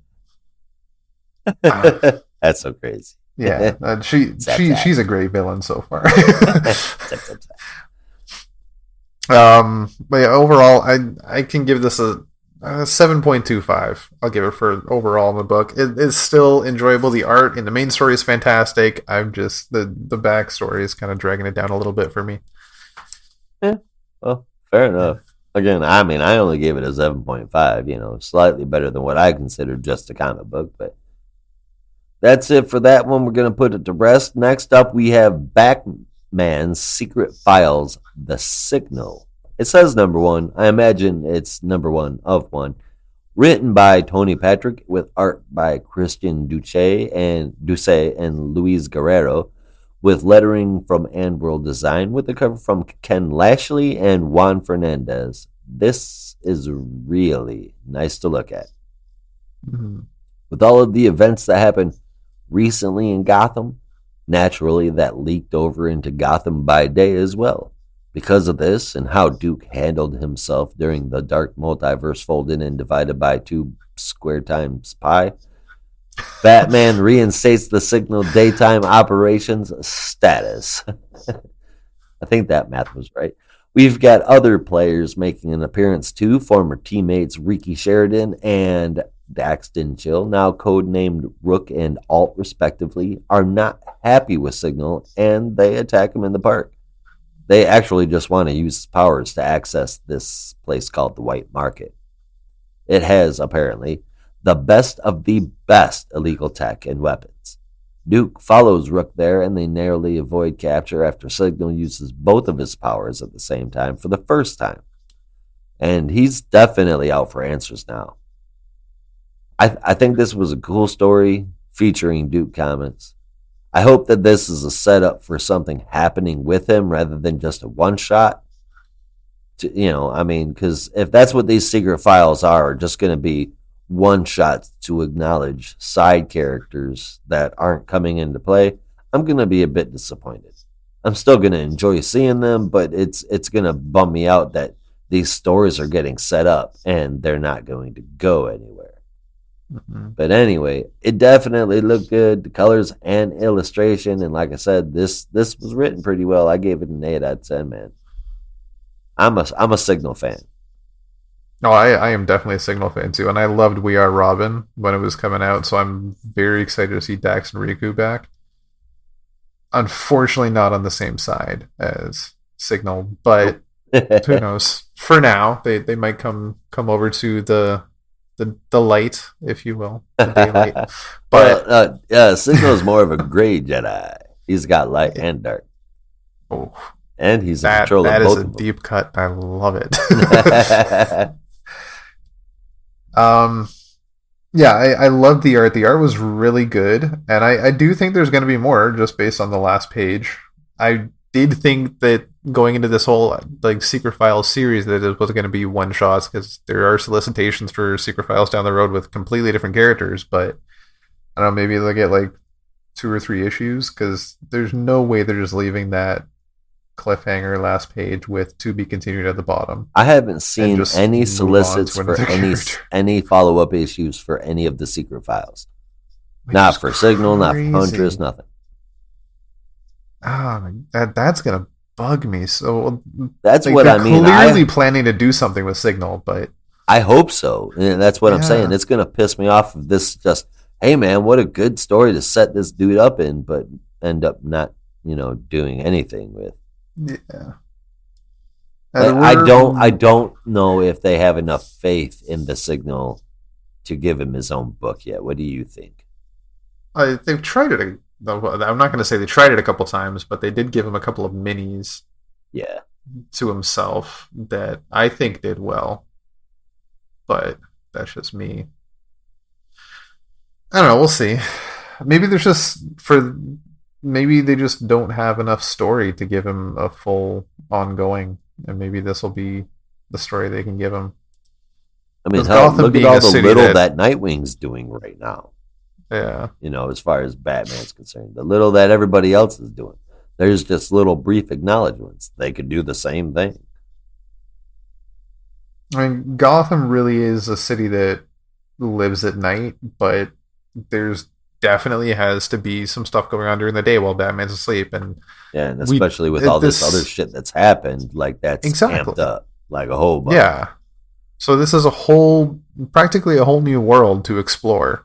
that's so crazy. Yeah, she's a great villain so far. But yeah, overall, I can give this a 7.25. I'll give it for overall in the book. It is still enjoyable. The art in the main story is fantastic. I'm just the backstory is kind of dragging it down a little bit for me. Yeah, well, fair enough. Again, I mean, I only gave it a 7.5, slightly better than what I considered just a comic book, but that's it for that one. We're going to put it to rest. Next up, we have Batman's Secret Files, The Signal. It says number 1. I imagine it's number 1 of 1. Written by Tony Patrick with art by Christian Duce and Luis Guerrero, with lettering from AndWorld Design, with the cover from Ken Lashley and Juan Fernandez. This is really nice to look at. Mm-hmm. With all of the events that happened recently in Gotham, naturally that leaked over into Gotham by Day as well. Because of this and how Duke handled himself during the dark multiverse folded and divided by 2 square times pi, Batman reinstates the Signal daytime operations status. I think that math was right. We've got other players making an appearance too. Former teammates Ricky Sheridan and Daxton Chill, now codenamed Rook and Alt respectively, are not happy with Signal and they attack him in the park. They actually just want to use his powers to access this place called the White Market. It has, apparently, the best of the best illegal tech and weapons. Duke follows Rook there, and they narrowly avoid capture after Signal uses both of his powers at the same time for the first time. And he's definitely out for answers now. I think this was a cool story featuring Duke comments. I hope that this is a setup for something happening with him rather than just a one-shot. Because if that's what these secret files are just going to be one shots to acknowledge side characters that aren't coming into play, I'm going to be a bit disappointed. I'm still going to enjoy seeing them, but it's going to bum me out that these stories are getting set up and they're not going to go anywhere. Mm-hmm. But anyway, it definitely looked good. The colors and illustration, and like I said, this was written pretty well. I gave it an 8 out of 10, man. I'm a Signal fan. No, I am definitely a Signal fan too, and I loved We Are Robin when it was coming out, so I'm very excited to see Dax and Riku back. Unfortunately, not on the same side as Signal, but who knows? For now, they might come over to the light, if you will, the daylight. But Signal's more of a gray Jedi. He's got light and dark. Oh, and he's in control of both. That is a of them. deep cut. I love it. Yeah, I love the art. The art was really good, and I do think there's going to be more just based on the last page. I did think that going into this whole like Secret Files series that it was going to be one shots, because there are solicitations for Secret Files down the road with completely different characters, but I don't know, maybe they'll get like 2 or 3 issues, because there's no way they're just leaving that cliffhanger last page with to be continued at the bottom. I haven't seen any solicits for any follow-up issues for any of the Secret Files. Not for Signal, not for Huntress, nothing. Oh, that's gonna bug me. So that's what I mean. Clearly planning to do something with Signal, but I hope so. And that's what I'm saying. It's gonna piss me off if this just, hey man, what a good story to set this dude up in, but end up not, doing anything with. Yeah. I don't know if they have enough faith in the Signal to give him his own book yet. What do you think? They've tried it. I'm not going to say they tried it a couple times, but they did give him a couple of minis. Yeah. To himself that I think did well, but that's just me. I don't know. We'll see. Maybe maybe they just don't have enough story to give him a full ongoing, and maybe this will be the story they can give him. I mean, look at all the little that Nightwing's doing right now. Yeah. As far as Batman's concerned, the little that everybody else is doing. There's just little brief acknowledgments. They could do the same thing. I mean, Gotham really is a city that lives at night, but there's definitely has to be some stuff going on during the day while Batman's asleep, and especially with all this other shit that's happened, like that's amped up like a whole bunch. Yeah. So this is practically a whole new world to explore,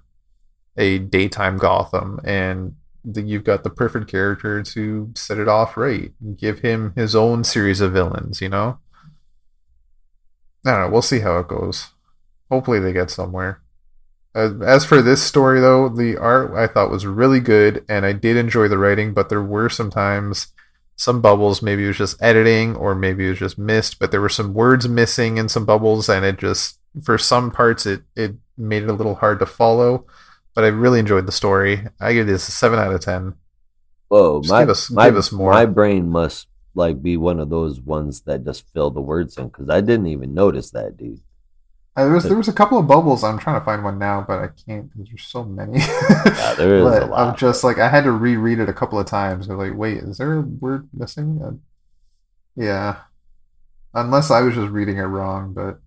a daytime Gotham, and you've got the perfect character to set it off right, and give him his own series of villains. I don't know. We'll see how it goes. Hopefully they get somewhere. As for this story, though, the art I thought was really good, and I did enjoy the writing, but there were sometimes some bubbles. Maybe it was just editing, or maybe it was just missed, but there were some words missing in some bubbles, and it just, for some parts, it made it a little hard to follow, but I really enjoyed the story. I give this a 7 out of 10. Whoa, give us more. My brain must be one of those ones that just fill the words in, because I didn't even notice that, dude. There was a couple of bubbles. I'm trying to find one now, but I can't because there's so many. Yeah, there is a lot. I'm just I had to reread it a couple of times. I'm like, wait, is there a word missing? Yeah, unless I was just reading it wrong. But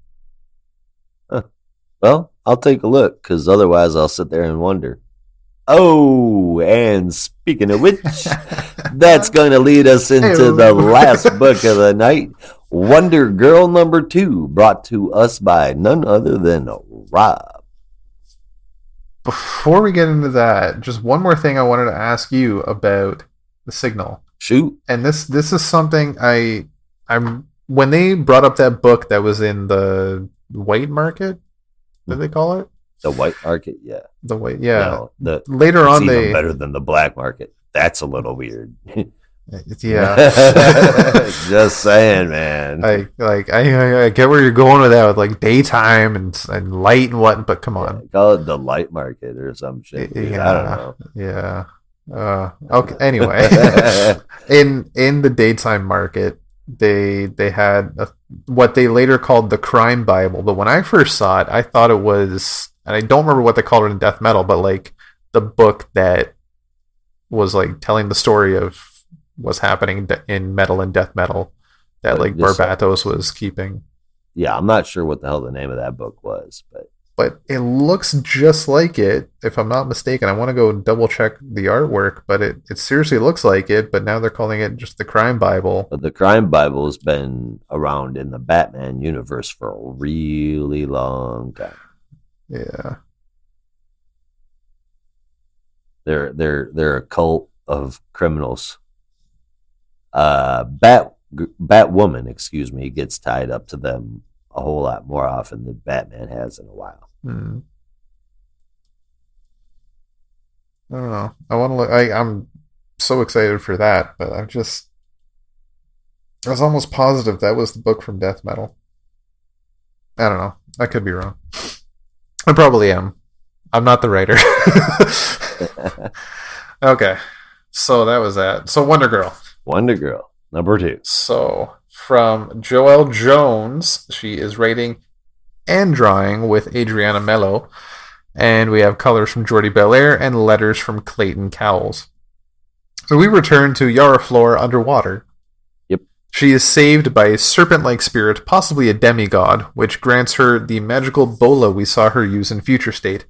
well, I'll take a look, because otherwise I'll sit there and wonder. Oh, and speaking of which, that's going to lead us into the last book of the night. Wonder Girl number 2, brought to us by none other than Rob. Before we get into that, just one more thing I wanted to ask you about the Signal. Shoot. And this is something I'm when they brought up that book that was in the white market, did they call it? The white market, yeah. The white, yeah. No, later on, even better than the black market. That's a little weird. Yeah. Just saying, man. I get where you're going with that, with like daytime and light and what, but come on. Call it the light market or some shit. Yeah, I don't know. Yeah. Okay. Anyway, in the daytime market, they had what they later called the Crime Bible, but when I first saw it, I thought it was and I don't remember what they called it in death metal, but like the book that was like telling the story of what's happening in metal and death metal that like Barbatos was keeping. Yeah, I'm not sure what the hell the name of that book was, but it looks just like it, if I'm not mistaken. I want to go double check the artwork, but it seriously looks like it, but now they're calling it just the Crime Bible. But the Crime Bible has been around in the Batman universe for a really long time. Yeah. They're a cult of criminals. Batwoman, excuse me, gets tied up to them a whole lot more often than Batman has in a while. I don't know. I want to look. I'm so excited for that, but I was almost positive that was the book from Death Metal. I don't know. I could be wrong. I probably am. I'm not the writer. Okay. So that was that. So Wonder Girl. Wonder Girl, number 2. So from Joelle Jones, she is writing and drawing with Adriana Mello. And we have colors from Jordi Belair and letters from Clayton Cowles. So we return to Yara Flor underwater. Yep. She is saved by a serpent-like spirit, possibly a demigod, which grants her the magical bola we saw her use in Future State.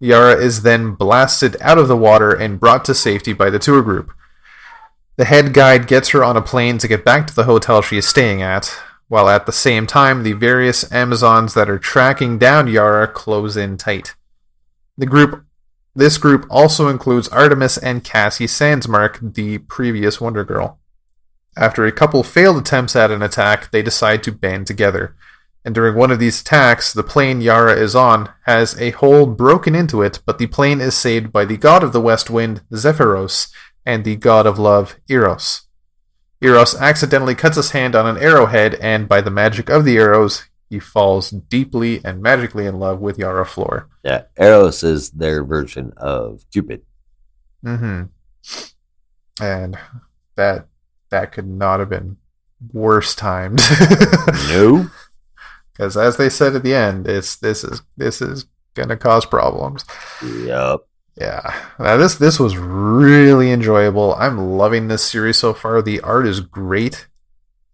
Yara is then blasted out of the water and brought to safety by the tour group. The head guide gets her on a plane to get back to the hotel she is staying at, while at the same time the various Amazons that are tracking down Yara close in tight. This group also includes Artemis and Cassie Sandsmark, the previous Wonder Girl. After a couple failed attempts at an attack, they decide to band together. And during one of these attacks, the plane Yara is on has a hole broken into it, but the plane is saved by the god of the west wind, Zephyros, and the god of love, Eros. Eros accidentally cuts his hand on an arrowhead, and by the magic of the arrows, he falls deeply and magically in love with Yara Flor. Yeah, Eros is their version of Cupid. Mm-hmm. And that could not have been worse timed. No. Because as they said at the end, this is gonna cause problems. Yep. Yeah. Now this was really enjoyable. I'm loving this series so far. The art is great.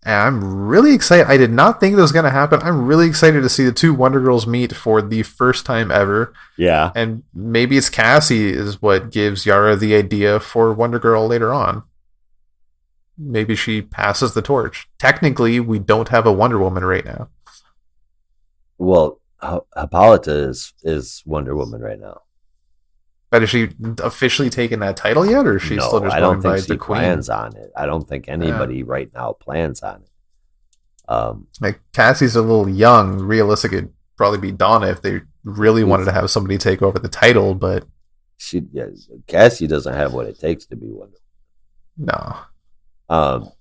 And I'm really excited. I did not think this was gonna happen. I'm really excited to see the two Wonder Girls meet for the first time ever. Yeah. And maybe it's Cassie is what gives Yara the idea for Wonder Girl later on. Maybe she passes the torch. Technically, we don't have a Wonder Woman right now. Well, Hippolyta is Wonder Woman right now. But is she officially taken that title yet, or is she still just I going don't by think she the queen? plans on it. I don't think anybody right now plans on it. Like Cassie's a little young. Realistic, it'd probably be Donna if they really wanted to have somebody take over the title. But Cassie doesn't have what it takes to be Wonder Woman. No.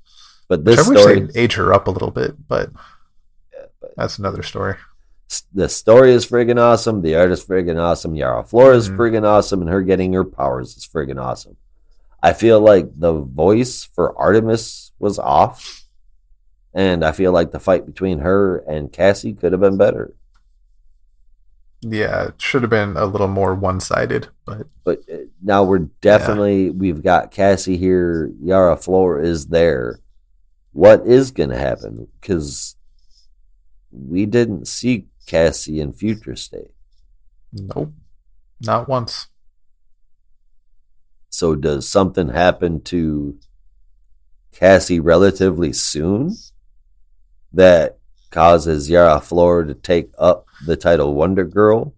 But this I wish story they'd age her up a little bit, but that's another story. The story is friggin' awesome. The art is friggin' awesome. Yara Flor is friggin' awesome, and her getting her powers is friggin' awesome. I feel like the voice for Artemis was off, and I feel like the fight between her and Cassie could have been better. Yeah, it should have been a little more one-sided, but now we're definitely we've got Cassie here. Yara Flor is there. What is going to happen? Because we didn't see Cassie in Future State. Nope, not once. So does something happen to Cassie relatively soon that causes Yara Flor to take up the title Wonder Girl?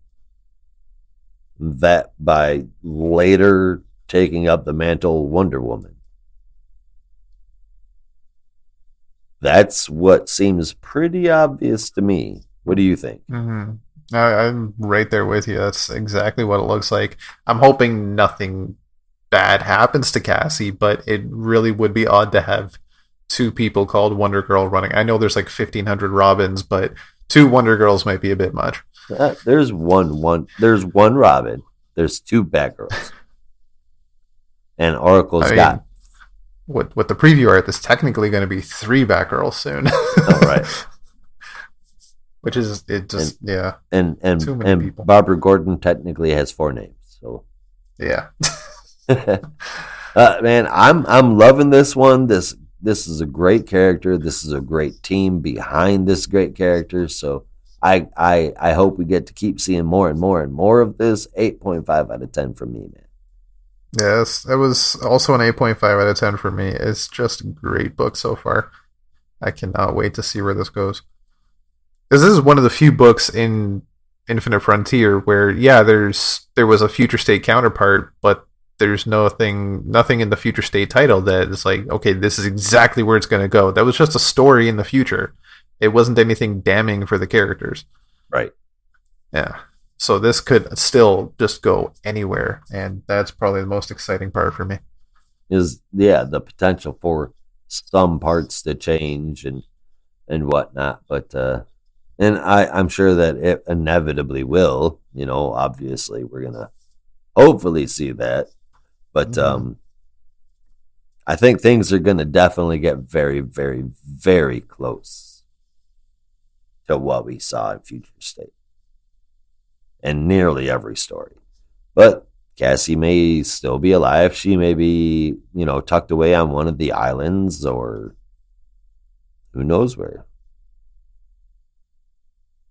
That by later taking up the mantle Wonder Woman. That's what seems pretty obvious to me. What do you think? Mm-hmm. I'm right there with you. That's exactly what it looks like. I'm hoping nothing bad happens to Cassie, but it really would be odd to have two people called Wonder Girl running. I know there's like 1,500 Robins, but two Wonder Girls might be a bit much. There's one Robin. There's two Batgirls. And Oracle's got... With the preview art, there's technically going to be three Batgirls soon. Oh, right. which is it just and too many people. Barbara Gordon technically has 4 names. So yeah. man, I'm loving this one. This is a great character. This is a great team behind this great character. So I hope we get to keep seeing more and more and more of this. 8.5 out of 10 from me, man. Yes, it was also an 8.5 out of 10 for me. It's just a great book so far. I cannot wait to see where this goes. Because this is one of the few books in Infinite Frontier where, there was a future state counterpart, but there's nothing in the future state title that is like, okay, this is exactly where it's going to go. That was just a story in the future. It wasn't anything damning for the characters. Right. Yeah. So this could still just go anywhere, and that's probably the most exciting part for me. Is the potential for some parts to change and whatnot, but and I'm sure that it inevitably will. Obviously we're gonna hopefully see that, but I think things are gonna definitely get very, very, very close to what we saw in Future State. And nearly every story. But Cassie may still be alive. She may be, tucked away on one of the islands, or who knows where.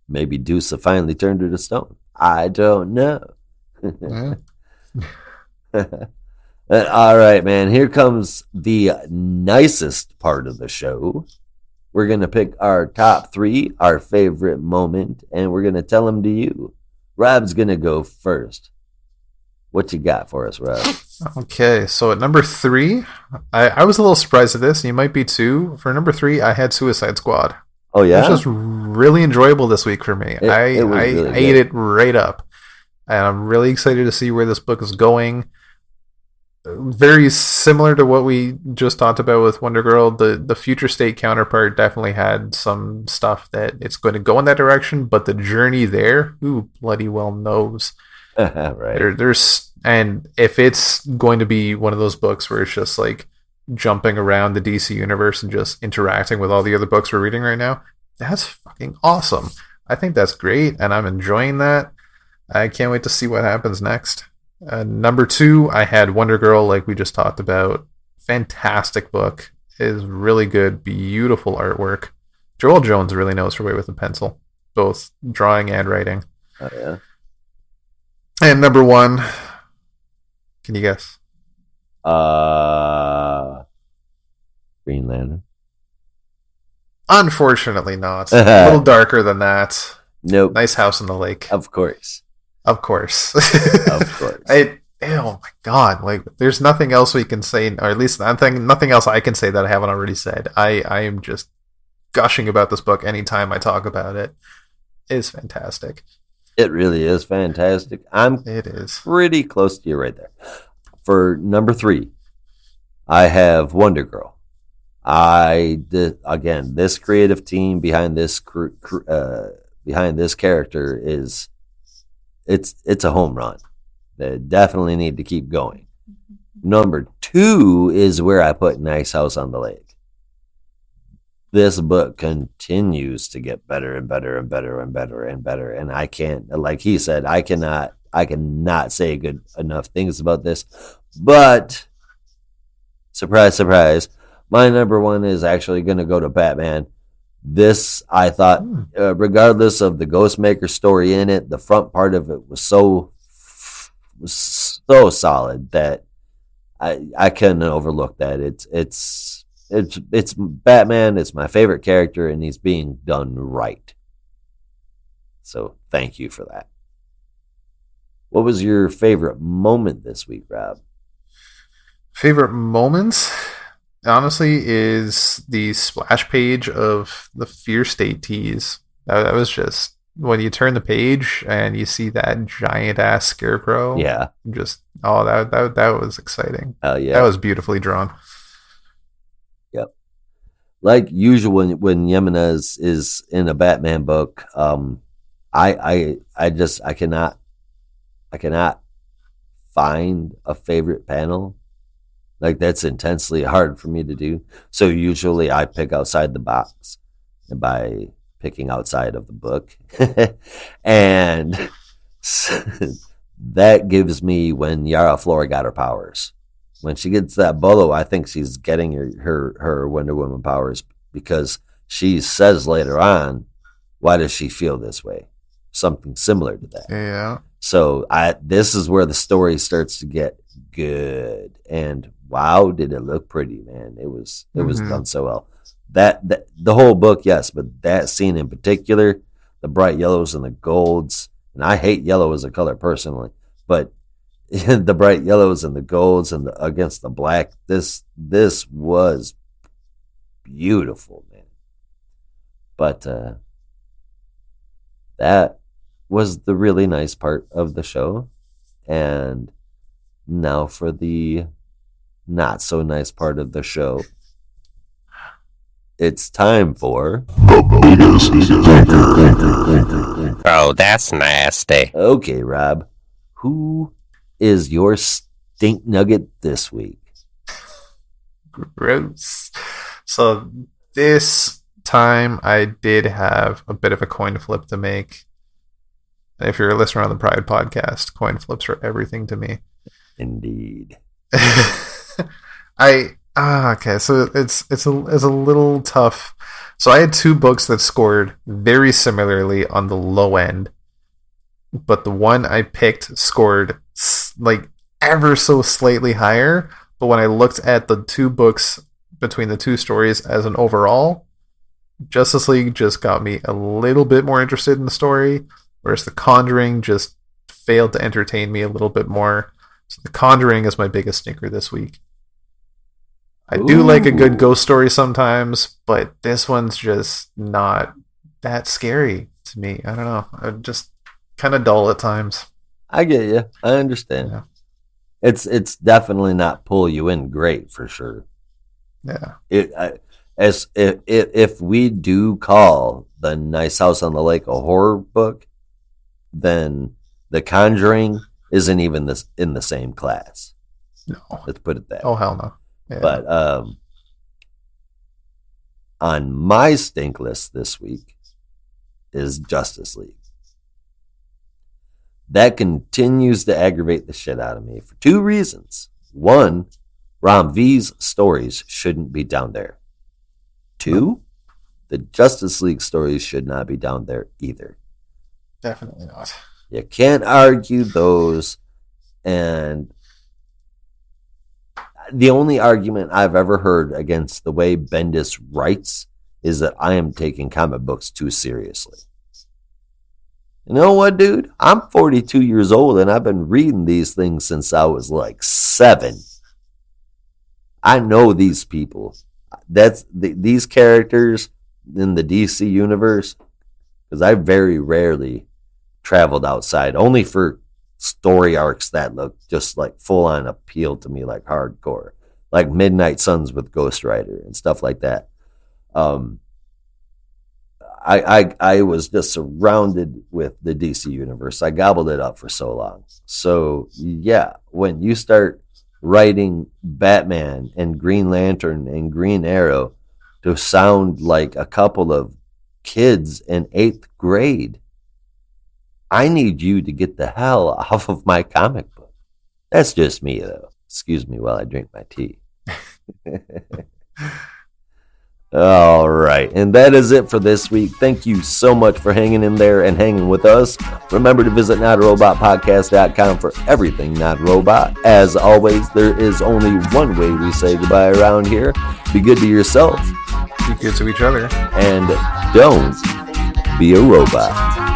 Maybe Deuce finally turned her to stone. I don't know. All right, man. Here comes the nicest part of the show. We're going to pick our top 3, our favorite moment, and we're going to tell them to you. Rob's going to go first. What you got for us, Rob? Okay, so at number 3, I was a little surprised at this, and you might be too. For number 3, I had Suicide Squad. Oh, yeah? It was just really enjoyable this week for me. I ate it right up. And I'm really excited to see where this book is going. Very similar to what we just talked about with Wonder Girl, the future state counterpart definitely had some stuff that it's going to go in that direction, but the journey there, who bloody well knows. Right. And if it's going to be one of those books where it's just like jumping around the DC universe and just interacting with all the other books we're reading right now, that's fucking awesome. I think that's great, and I'm enjoying that. I can't wait to see what happens next. Number 2, I had Wonder Girl, like we just talked about. Fantastic book. It is really good, beautiful artwork. Joelle Jones really knows her way with a pencil, both drawing and writing. Oh, yeah. And number 1, can you guess? Green Lantern. Unfortunately not. A little darker than that. Nope. Nice House on the Lake. Of course. Of course. Of course. Oh my god! Like, there's nothing else we can say, or at least nothing else I can say that I haven't already said. I am just gushing about this book anytime I talk about it. It's fantastic. It really is fantastic. It is pretty close to you right there. For number 3, I have Wonder Girl. Again, this creative team behind this behind this character is it's a home run. They definitely need to keep going. Number 2 is where I put Nice House on the Lake. This book continues to get better and better and better and better and better. And I can't, like he said, I cannot say good enough things about this. But surprise, surprise, my number 1 is actually going to go to Batman. This, I thought, regardless of the Ghostmaker story in it, the front part of it was so solid that I couldn't overlook that. It's Batman. It's my favorite character, and he's being done right. So thank you for that. What was your favorite moment this week, Rob? Favorite moments, honestly, is the splash page of the Fear State tease. That was just, when you turn the page and you see that giant ass scarecrow. Yeah. Just, that was exciting. Oh yeah. That was beautifully drawn. Yep. Like usual when Jimenez is in a Batman book, I cannot find a favorite panel. Like, that's intensely hard for me to do. So usually I pick outside the box. And by picking outside of the book. And that gives me when Yara Flora got her powers. When she gets that bolo, I think she's getting her Wonder Woman powers because she says later on, why does she feel this way? Something similar to that. Yeah. So this is where the story starts to get good. And wow, did it look pretty, man. It was done so well. That the whole book, yes, but that scene in particular, the bright yellows and the golds, and I hate yellow as a color personally, but the bright yellows and the golds and against the black, this was beautiful, man. But that was the really nice part of the show. And now for the not so nice part of the show. It's time for Oh, that's nasty. Okay, Rob. Who is your stink nugget this week? Gross. So this time I did have a bit of a coin flip to make. If you're a listener on the Pride podcast, coin flips are everything to me. Indeed. Okay, so it's a little tough. So I had two books that scored very similarly on the low end, but the one I picked scored like ever so slightly higher. But when I looked at the two books between the two stories as an overall, Justice League just got me a little bit more interested in the story, whereas The Conjuring just failed to entertain me a little bit more. So The Conjuring is my biggest stinker this week. I do like a good ghost story sometimes, but this one's just not that scary to me. I don't know. I'm just kind of dull at times. I get you. I understand. Yeah. It's definitely not pull you in great for sure. Yeah. If we do call The Nice House on the Lake a horror book, then The Conjuring isn't even in the same class. No. Let's put it that way. Oh, hell no. Yeah. But on my stink list this week is Justice League. That continues to aggravate the shit out of me for two reasons. One, Ram V's stories shouldn't be down there. Two, the Justice League stories should not be down there either. Definitely not. You can't argue those. And the only argument I've ever heard against the way Bendis writes is that I am taking comic books too seriously. You know what, dude? I'm 42 years old and I've been reading these things since I was like 7. I know these people. These characters in the DC universe, because I very rarely traveled outside, only for story arcs that look just like full on appeal to me, like hardcore, like Midnight Suns with Ghost Rider and stuff like that. I was just surrounded with the DC universe. I gobbled it up for so long. So yeah, when you start writing Batman and Green Lantern and Green Arrow to sound like a couple of kids in 8th grade, I need you to get the hell off of my comic book. That's just me, though. Excuse me while I drink my tea. All right. And that is it for this week. Thank you so much for hanging in there and hanging with us. Remember to visit notarobotpodcast.com for everything Not Robot. As always, there is only one way we say goodbye around here. Be good to yourself. Be good to each other. And don't be a robot.